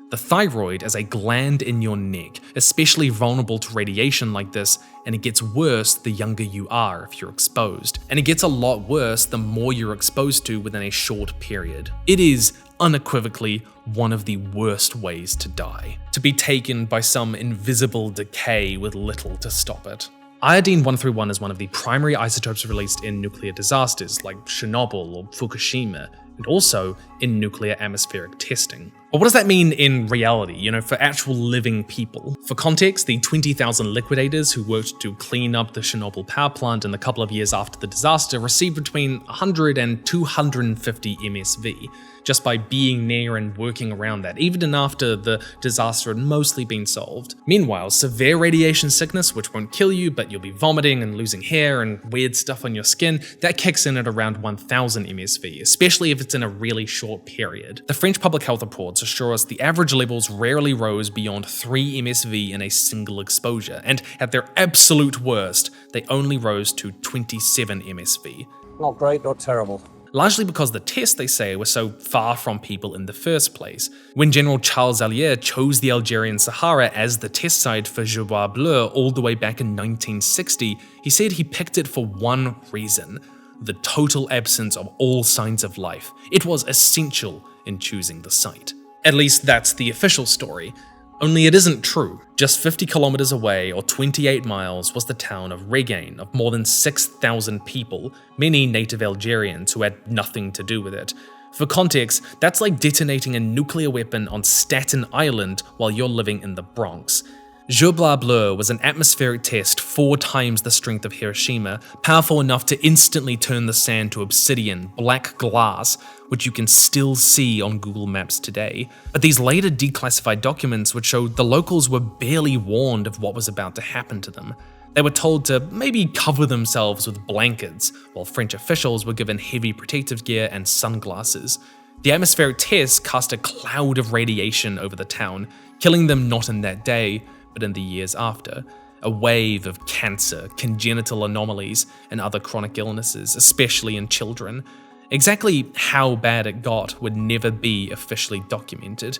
The thyroid is a gland in your neck, especially vulnerable to radiation like this, and it gets worse the younger you are if you're exposed. And it gets a lot worse the more you're exposed to within a short period. It is unequivocally one of the worst ways to die, to be taken by some invisible decay with little to stop it. Iodine-131 is one of the primary isotopes released in nuclear disasters like Chernobyl or Fukushima, and also in nuclear atmospheric testing. But what does that mean in reality, for actual living people? For context, the 20,000 liquidators who worked to clean up the Chernobyl power plant in the couple of years after the disaster received between 100 and 250 MSV, just by being near and working around that, even after the disaster had mostly been solved. Meanwhile, severe radiation sickness, which won't kill you, but you'll be vomiting and losing hair and weird stuff on your skin, that kicks in at around 1,000 MSV, especially if it's in a really short period. The French public health reports assure us the average levels rarely rose beyond 3 MSV in a single exposure, and at their absolute worst, they only rose to 27 MSV. Not great, not terrible. Largely because the tests, they say, were so far from people in the first place. When General Charles Allier chose the Algerian Sahara as the test site for Gerbois Bleu all the way back in 1960, he said he picked it for one reason: the total absence of all signs of life. It was essential in choosing the site. At least that's the official story. Only it isn't true. Just 50 kilometers away, or 28 miles, was the town of Regain, of more than 6,000 people, many native Algerians who had nothing to do with it. For context, that's like detonating a nuclear weapon on Staten Island while you're living in the Bronx. Gerbois Bleu was an atmospheric test 4 times the strength of Hiroshima, powerful enough to instantly turn the sand to obsidian, black glass, which you can still see on Google Maps today. But these later declassified documents would show the locals were barely warned of what was about to happen to them. They were told to maybe cover themselves with blankets, while French officials were given heavy protective gear and sunglasses. The atmospheric test cast a cloud of radiation over the town, killing them not in that day, but in the years after. A wave of cancer, congenital anomalies, and other chronic illnesses, especially in children. Exactly how bad it got would never be officially documented.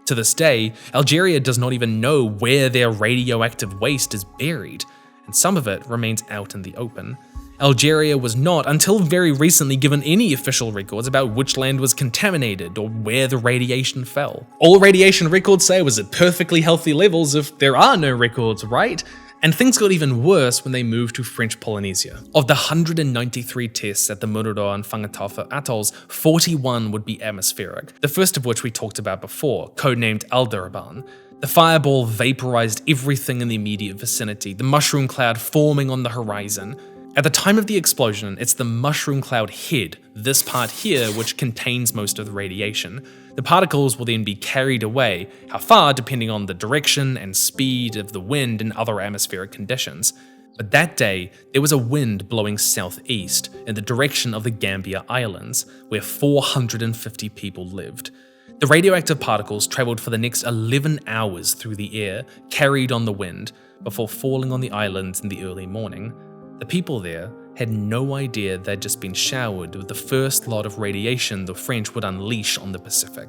To this day, Algeria does not even know where their radioactive waste is buried, and some of it remains out in the open. Algeria was not, until very recently, given any official records about which land was contaminated or where the radiation fell. All radiation records say was at perfectly healthy levels if there are no records, right? And things got even worse when they moved to French Polynesia. Of the 193 tests at the Mururoa and Whangatafa atolls, 41 would be atmospheric, the first of which we talked about before, codenamed Aldebaran. The fireball vaporized everything in the immediate vicinity, the mushroom cloud forming on the horizon. At the time of the explosion, it's the mushroom cloud head, this part here, which contains most of the radiation. The particles will then be carried away, how far depending on the direction and speed of the wind and other atmospheric conditions. But that day, there was a wind blowing southeast in the direction of the Gambia Islands, where 450 people lived. The radioactive particles traveled for the next 11 hours through the air, carried on the wind, before falling on the islands in the early morning. The people there had no idea they'd just been showered with the first lot of radiation the French would unleash on the Pacific,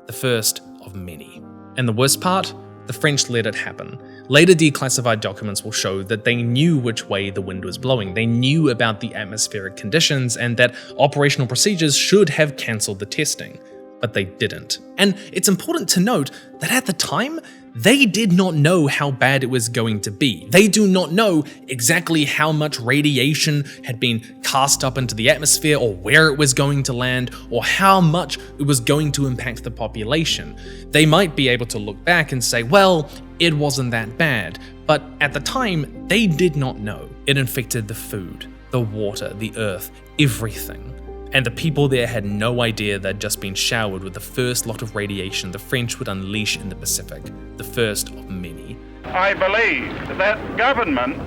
the first of many. And the worst part? The French let it happen. Later declassified documents will show that they knew which way the wind was blowing, they knew about the atmospheric conditions, and that operational procedures should have cancelled the testing. But they didn't. And it's important to note that at the time, they did not know how bad it was going to be. They do not know exactly how much radiation had been cast up into the atmosphere, or where it was going to land, or how much it was going to impact the population. They might be able to look back and say, well, it wasn't that bad. But at the time, they did not know. It infected the food, the water, the earth, everything. And the people there had no idea they'd just been showered with the first lot of radiation the French would unleash in the Pacific, the first of many. I believe that government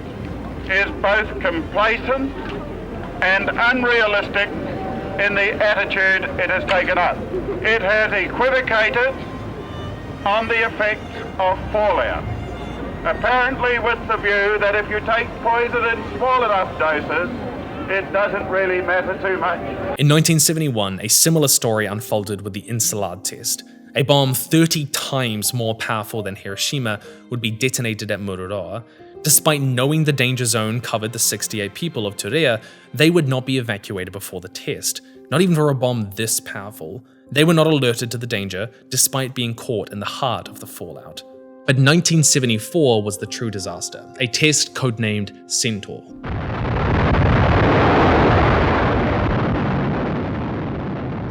is both complacent and unrealistic in the attitude it has taken up. It has equivocated on the effects of fallout, apparently with the view that if you take poison in small enough doses, it doesn't really matter too much. In 1971, a similar story unfolded with the Encelade test. A bomb 30 times more powerful than Hiroshima would be detonated at Mururoa. Despite knowing the danger zone covered the 68 people of Turea, they would not be evacuated before the test, not even for a bomb this powerful. They were not alerted to the danger, despite being caught in the heart of the fallout. But 1974 was the true disaster, a test codenamed Centaur.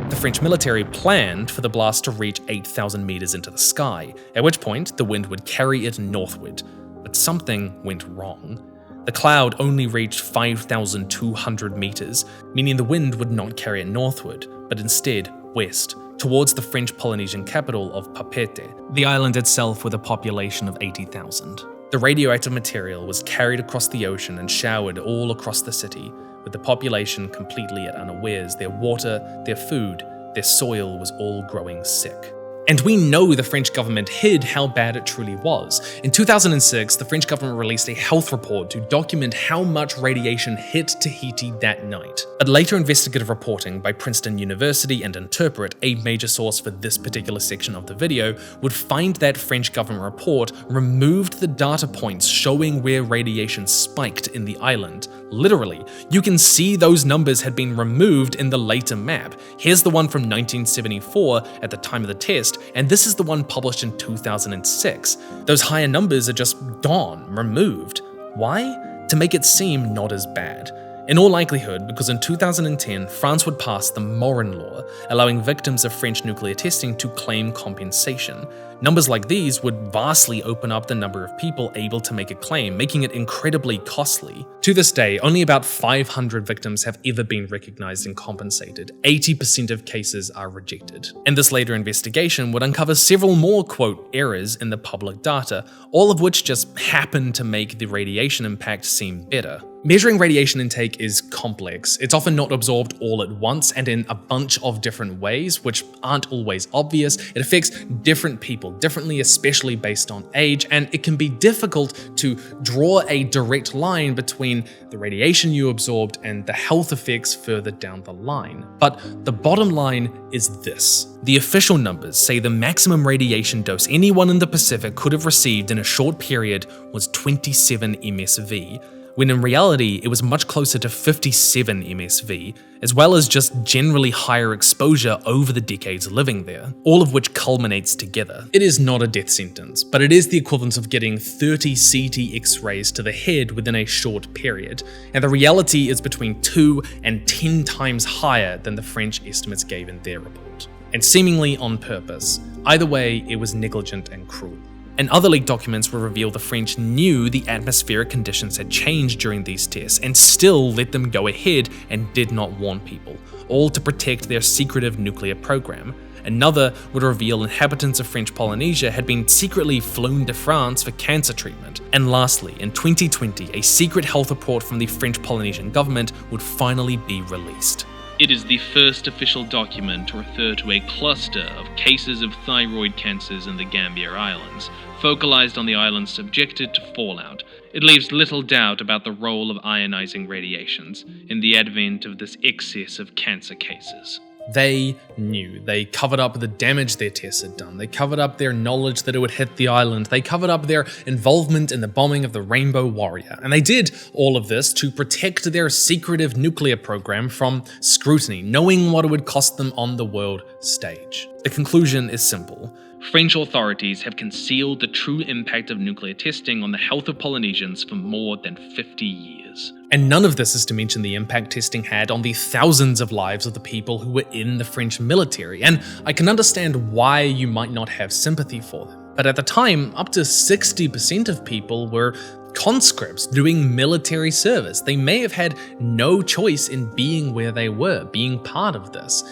The French military planned for the blast to reach 8,000 meters into the sky, at which point the wind would carry it northward. But something went wrong. The cloud only reached 5,200 meters, meaning the wind would not carry it northward, but instead west, towards the French Polynesian capital of Papeete, the island itself with a population of 80,000. The radioactive material was carried across the ocean and showered all across the city, with the population completely at unawares. Their water, their food, their soil was all growing sick. And we know the French government hid how bad it truly was. In 2006, the French government released a health report to document how much radiation hit Tahiti that night. But later investigative reporting by Princeton University and Interpret, a major source for this particular section of the video, would find that French government report removed the data points showing where radiation spiked in the island. Literally, you can see those numbers had been removed in the later map. Here's the one from 1974 at the time of the test, and this is the one published in 2006. Those higher numbers are just gone, removed. Why? To make it seem not as bad. In all likelihood, because in 2010, France would pass the Morin Law, allowing victims of French nuclear testing to claim compensation. Numbers like these would vastly open up the number of people able to make a claim, making it incredibly costly. To this day, only about 500 victims have ever been recognized and compensated. 80% of cases are rejected. And this later investigation would uncover several more, quote, errors in the public data, all of which just happen to make the radiation impact seem better. Measuring radiation intake is complex. It's often not absorbed all at once and in a bunch of different ways, which aren't always obvious. It affects different people differently, especially based on age, and it can be difficult to draw a direct line between the radiation you absorbed and the health effects further down the line. But the bottom line is this. The official numbers say the maximum radiation dose anyone in the Pacific could have received in a short period was 27 MSV, when in reality it was much closer to 57 MSV, as well as just generally higher exposure over the decades living there, all of which culminates together. It is not a death sentence, but it is the equivalent of getting 30 CT X-rays to the head within a short period, and the reality is between 2 and 10 times higher than the French estimates gave in their report. And seemingly on purpose. Either way, it was negligent and cruel. And other leaked documents will reveal the French knew the atmospheric conditions had changed during these tests and still let them go ahead and did not warn people, all to protect their secretive nuclear program. Another would reveal inhabitants of French Polynesia had been secretly flown to France for cancer treatment. And lastly, in 2020, a secret health report from the French Polynesian government would finally be released. It is the first official document to refer to a cluster of cases of thyroid cancers in the Gambier Islands, focalized on the islands subjected to fallout. It leaves little doubt about the role of ionizing radiations in the advent of this excess of cancer cases. They knew. They covered up the damage their tests had done. They covered up their knowledge that it would hit the island. They covered up their involvement in the bombing of the Rainbow Warrior. And they did all of this to protect their secretive nuclear program from scrutiny, knowing what it would cost them on the world stage. The conclusion is simple. French authorities have concealed the true impact of nuclear testing on the health of Polynesians for more than 50 years. And none of this is to mention the impact testing had on the thousands of lives of the people who were in the French military, and I can understand why you might not have sympathy for them. But at the time, up to 60% of people were conscripts doing military service. They may have had no choice in being where they were, being part of this.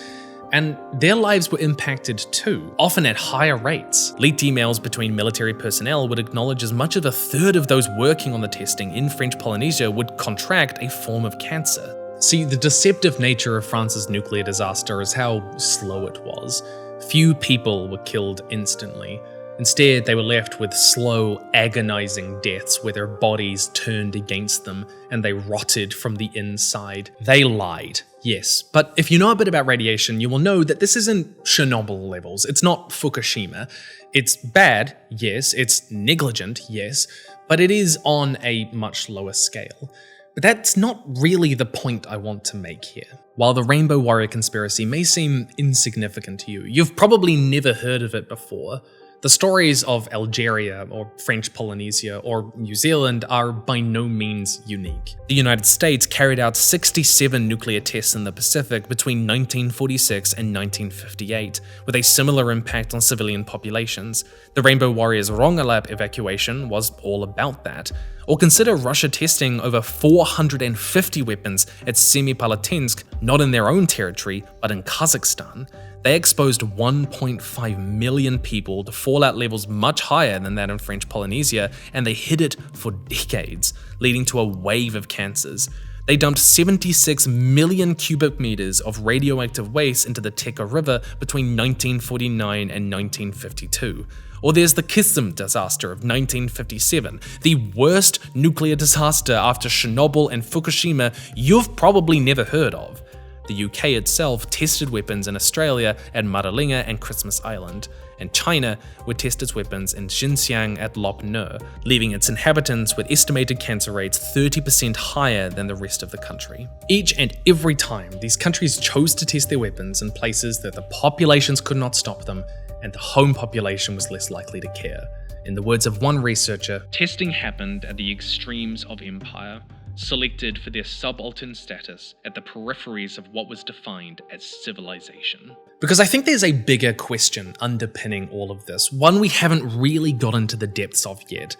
And their lives were impacted too, often at higher rates. Leaked emails between military personnel would acknowledge as much as a third of those working on the testing in French Polynesia would contract a form of cancer. See, the deceptive nature of France's nuclear disaster is how slow it was. Few people were killed instantly. Instead, they were left with slow, agonizing deaths where their bodies turned against them and they rotted from the inside. They lied, yes, but if you know a bit about radiation, you will know that this isn't Chernobyl levels. It's not Fukushima. It's bad, yes. It's negligent, yes, but it is on a much lower scale. But that's not really the point I want to make here. While the Rainbow Warrior conspiracy may seem insignificant to you, you've probably never heard of it before. The stories of Algeria, or French Polynesia, or New Zealand are by no means unique. The United States carried out 67 nuclear tests in the Pacific between 1946 and 1958, with a similar impact on civilian populations. The Rainbow Warriors Rongelap evacuation was all about that. Or consider Russia testing over 450 weapons at Semipalatinsk, not in their own territory, but in Kazakhstan. They exposed 1.5 million people to fallout levels much higher than that in French Polynesia, and they hid it for decades, leading to a wave of cancers. They dumped 76 million cubic meters of radioactive waste into the Teka River between 1949 and 1952. Or there's the Hickson disaster of 1957, the worst nuclear disaster after Chernobyl and Fukushima you've probably never heard of. The UK itself tested weapons in Australia at Maralinga and Christmas Island, and China would test its weapons in Xinjiang at Lop Ne, leaving its inhabitants with estimated cancer rates 30% higher than the rest of the country. Each and every time, these countries chose to test their weapons in places that the populations could not stop them, and the home population was less likely to care. In the words of one researcher, testing happened at the extremes of empire, selected for their subaltern status at the peripheries of what was defined as civilization. Because I think there's a bigger question underpinning all of this, one we haven't really got into the depths of yet.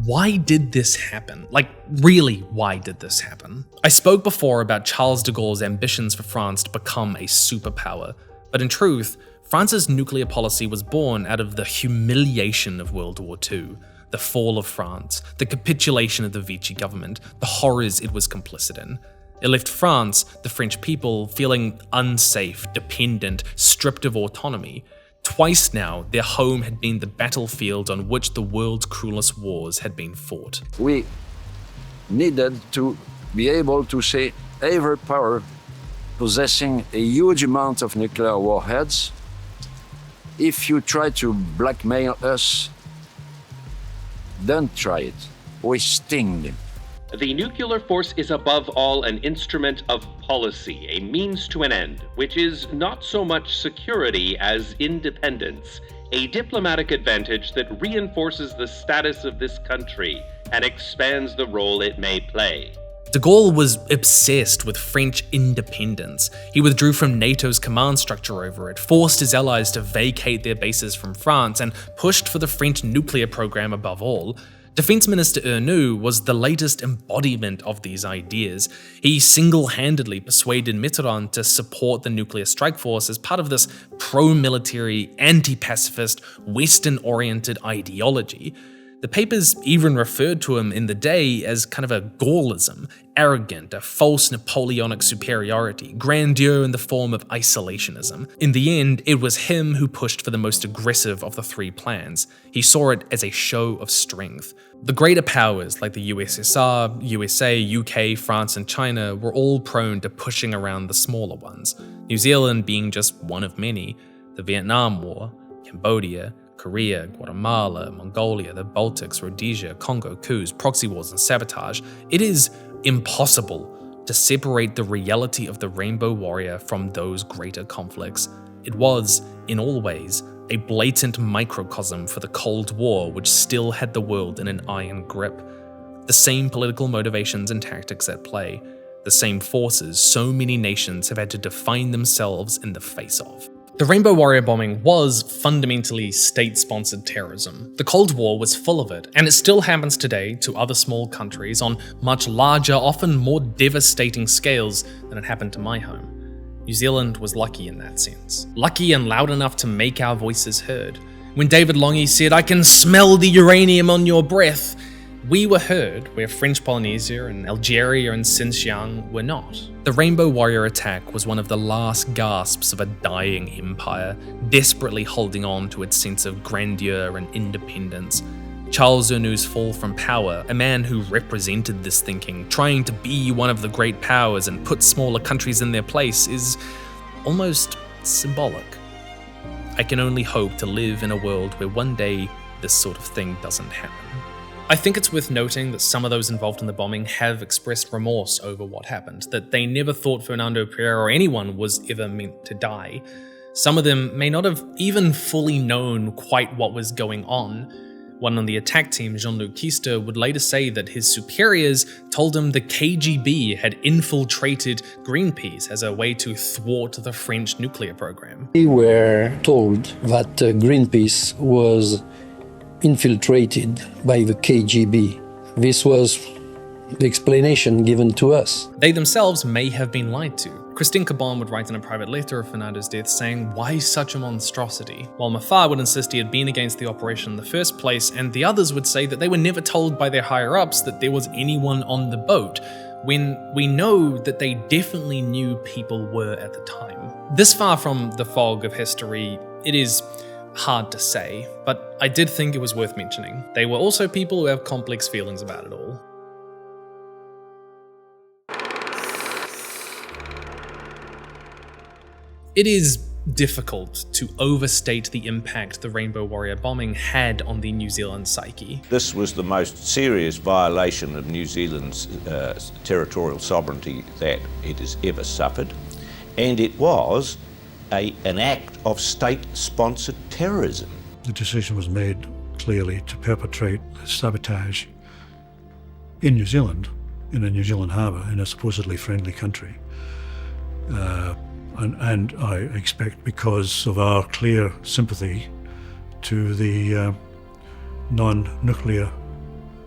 Why did this happen? Like, really, why did this happen? I spoke before about Charles de Gaulle's ambitions for France to become a superpower, but in truth, France's nuclear policy was born out of the humiliation of World War II. The fall of France, the capitulation of the Vichy government, the horrors it was complicit in. It left France, the French people, feeling unsafe, dependent, stripped of autonomy. Twice now, their home had been the battlefield on which the world's cruelest wars had been fought. We needed to be able to say every power possessing a huge amount of nuclear warheads, if you try to blackmail us, don't try it. We sting them. The nuclear force is above all an instrument of policy, a means to an end, which is not so much security as independence, a diplomatic advantage that reinforces the status of this country and expands the role it may play. De Gaulle was obsessed with French independence. He withdrew from NATO's command structure over it, forced his allies to vacate their bases from France, and pushed for the French nuclear program above all. Defense Minister Ernoult was the latest embodiment of these ideas. He single-handedly persuaded Mitterrand to support the nuclear strike force as part of this pro-military, anti-pacifist, Western-oriented ideology. The papers even referred to him in the day as kind of a Gaullism, arrogant, a false Napoleonic superiority, grandeur in the form of isolationism. In the end, it was him who pushed for the most aggressive of the three plans. He saw it as a show of strength. The greater powers like the USSR, USA, UK, France, and China were all prone to pushing around the smaller ones, New Zealand being just one of many. The Vietnam War, Cambodia, Korea, Guatemala, Mongolia, the Baltics, Rhodesia, Congo, coups, proxy wars, and sabotage. It is impossible to separate the reality of the Rainbow Warrior from those greater conflicts. It was, in all ways, a blatant microcosm for the Cold War, which still had the world in an iron grip. The same political motivations and tactics at play, the same forces so many nations have had to define themselves in the face of. The Rainbow Warrior bombing was fundamentally state-sponsored terrorism. The Cold War was full of it, and it still happens today to other small countries on much larger, often more devastating scales than it happened to my home. New Zealand was lucky in that sense. Lucky and loud enough to make our voices heard. When David Longy said, "I can smell the uranium on your breath," we were heard where French Polynesia and Algeria and Xinjiang were not. The Rainbow Warrior attack was one of the last gasps of a dying empire, desperately holding on to its sense of grandeur and independence. Charles Ernoult's fall from power, a man who represented this thinking, trying to be one of the great powers and put smaller countries in their place, is almost symbolic. I can only hope to live in a world where one day this sort of thing doesn't happen. I think it's worth noting that some of those involved in the bombing have expressed remorse over what happened, that they never thought Fernando Pereira or anyone was ever meant to die. Some of them may not have even fully known quite what was going on. One on the attack team, Jean-Luc Kister, would later say that his superiors told him the KGB had infiltrated Greenpeace as a way to thwart the French nuclear program. We were told that Greenpeace was infiltrated by the KGB. This was the explanation given to us. They themselves may have been lied to. Christine Cabon would write in a private letter of Fernando's death saying, "Why such a monstrosity?" While Maffar would insist he had been against the operation in the first place, and the others would say that they were never told by their higher-ups that there was anyone on the boat, when we know that they definitely knew people were at the time. This far from the fog of history, it is hard to say, but I did think it was worth mentioning. They were also people who have complex feelings about it all. It is difficult to overstate the impact the Rainbow Warrior bombing had on the New Zealand psyche. This was the most serious violation of New Zealand's territorial sovereignty that it has ever suffered, and it was an act of state-sponsored terrorism. The decision was made clearly to perpetrate sabotage in New Zealand, in a New Zealand harbour, in a supposedly friendly country. And I expect because of our clear sympathy to the non-nuclear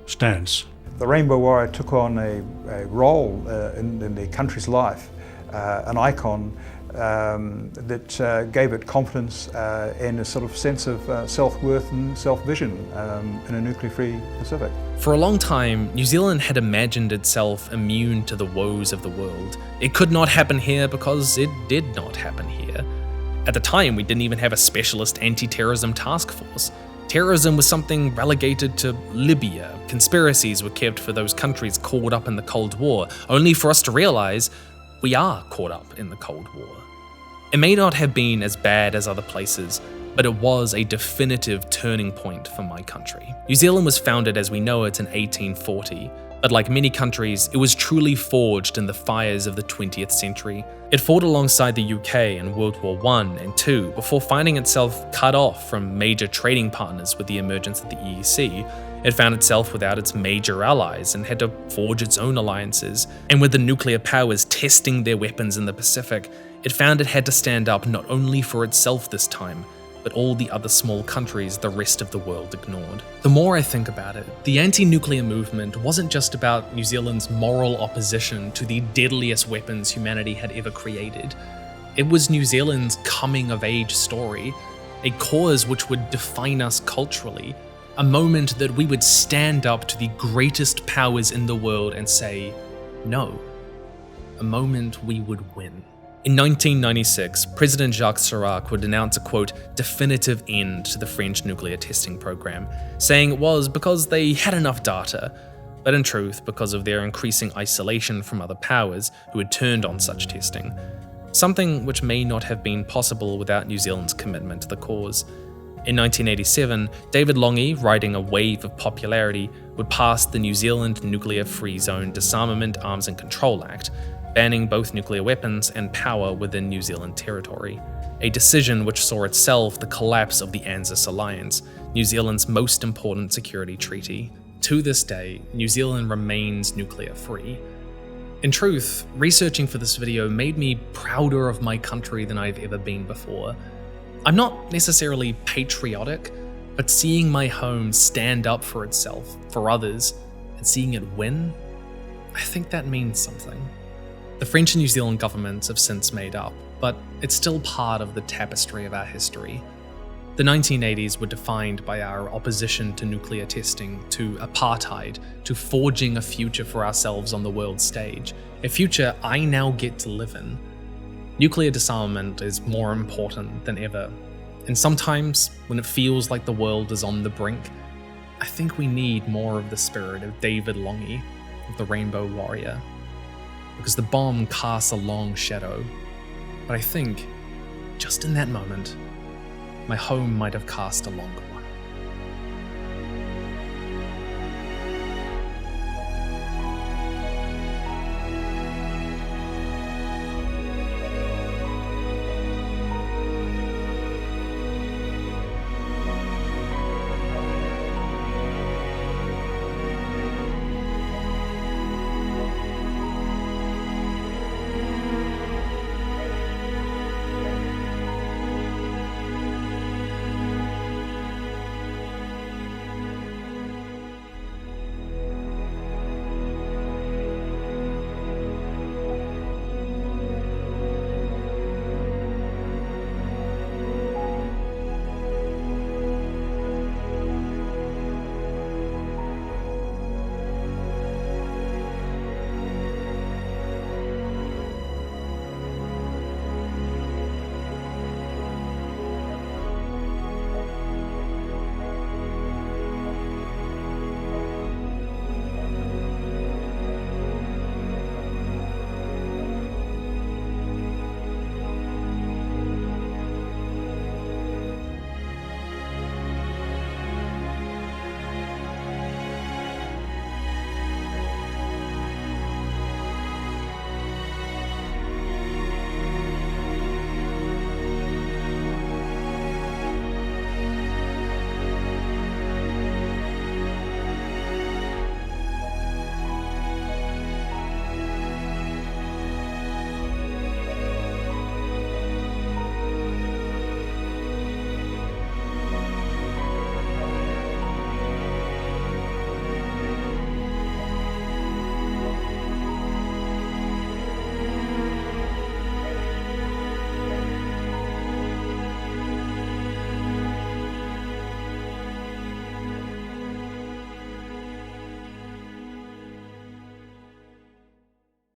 stance. The Rainbow Warrior took on a role in the country's life, an icon that gave it confidence and a sort of sense of self-worth and self-vision in a nuclear-free Pacific. For a long time, New Zealand had imagined itself immune to the woes of the world. It could not happen here because it did not happen here. At the time, we didn't even have a specialist anti-terrorism task force. Terrorism was something relegated to Libya. Conspiracies were kept for those countries caught up in the Cold War, only for us to realize we are caught up in the Cold War. It may not have been as bad as other places, but it was a definitive turning point for my country. New Zealand was founded as we know it in 1840, but like many countries, it was truly forged in the fires of the 20th century. It fought alongside the UK in World War I and II before finding itself cut off from major trading partners with the emergence of the EEC. It found itself without its major allies and had to forge its own alliances. And with the nuclear powers testing their weapons in the Pacific, it found it had to stand up not only for itself this time, but all the other small countries the rest of the world ignored. The more I think about it, the anti-nuclear movement wasn't just about New Zealand's moral opposition to the deadliest weapons humanity had ever created. It was New Zealand's coming-of-age story, a cause which would define us culturally, a moment that we would stand up to the greatest powers in the world and say, no, a moment we would win. In 1996, President Jacques Chirac would announce a, quote, definitive end to the French nuclear testing program, saying it was because they had enough data, but in truth because of their increasing isolation from other powers who had turned on such testing, something which may not have been possible without New Zealand's commitment to the cause. In 1987, David Lange, riding a wave of popularity, would pass the New Zealand Nuclear Free Zone Disarmament, Arms and Control Act, banning both nuclear weapons and power within New Zealand territory, a decision which saw itself the collapse of the ANZUS alliance, New Zealand's most important security treaty. To this day, New Zealand remains nuclear free. In truth, researching for this video made me prouder of my country than I've ever been before. I'm not necessarily patriotic, but seeing my home stand up for itself, for others, and seeing it win, I think that means something. The French and New Zealand governments have since made up, but it's still part of the tapestry of our history. The 1980s were defined by our opposition to nuclear testing, to apartheid, to forging a future for ourselves on the world stage, a future I now get to live in. Nuclear disarmament is more important than ever, and sometimes, when it feels like the world is on the brink, I think we need more of the spirit of David Lange, of the Rainbow Warrior. Because the bomb casts a long shadow, but I think, just in that moment, my home might have cast a longer one.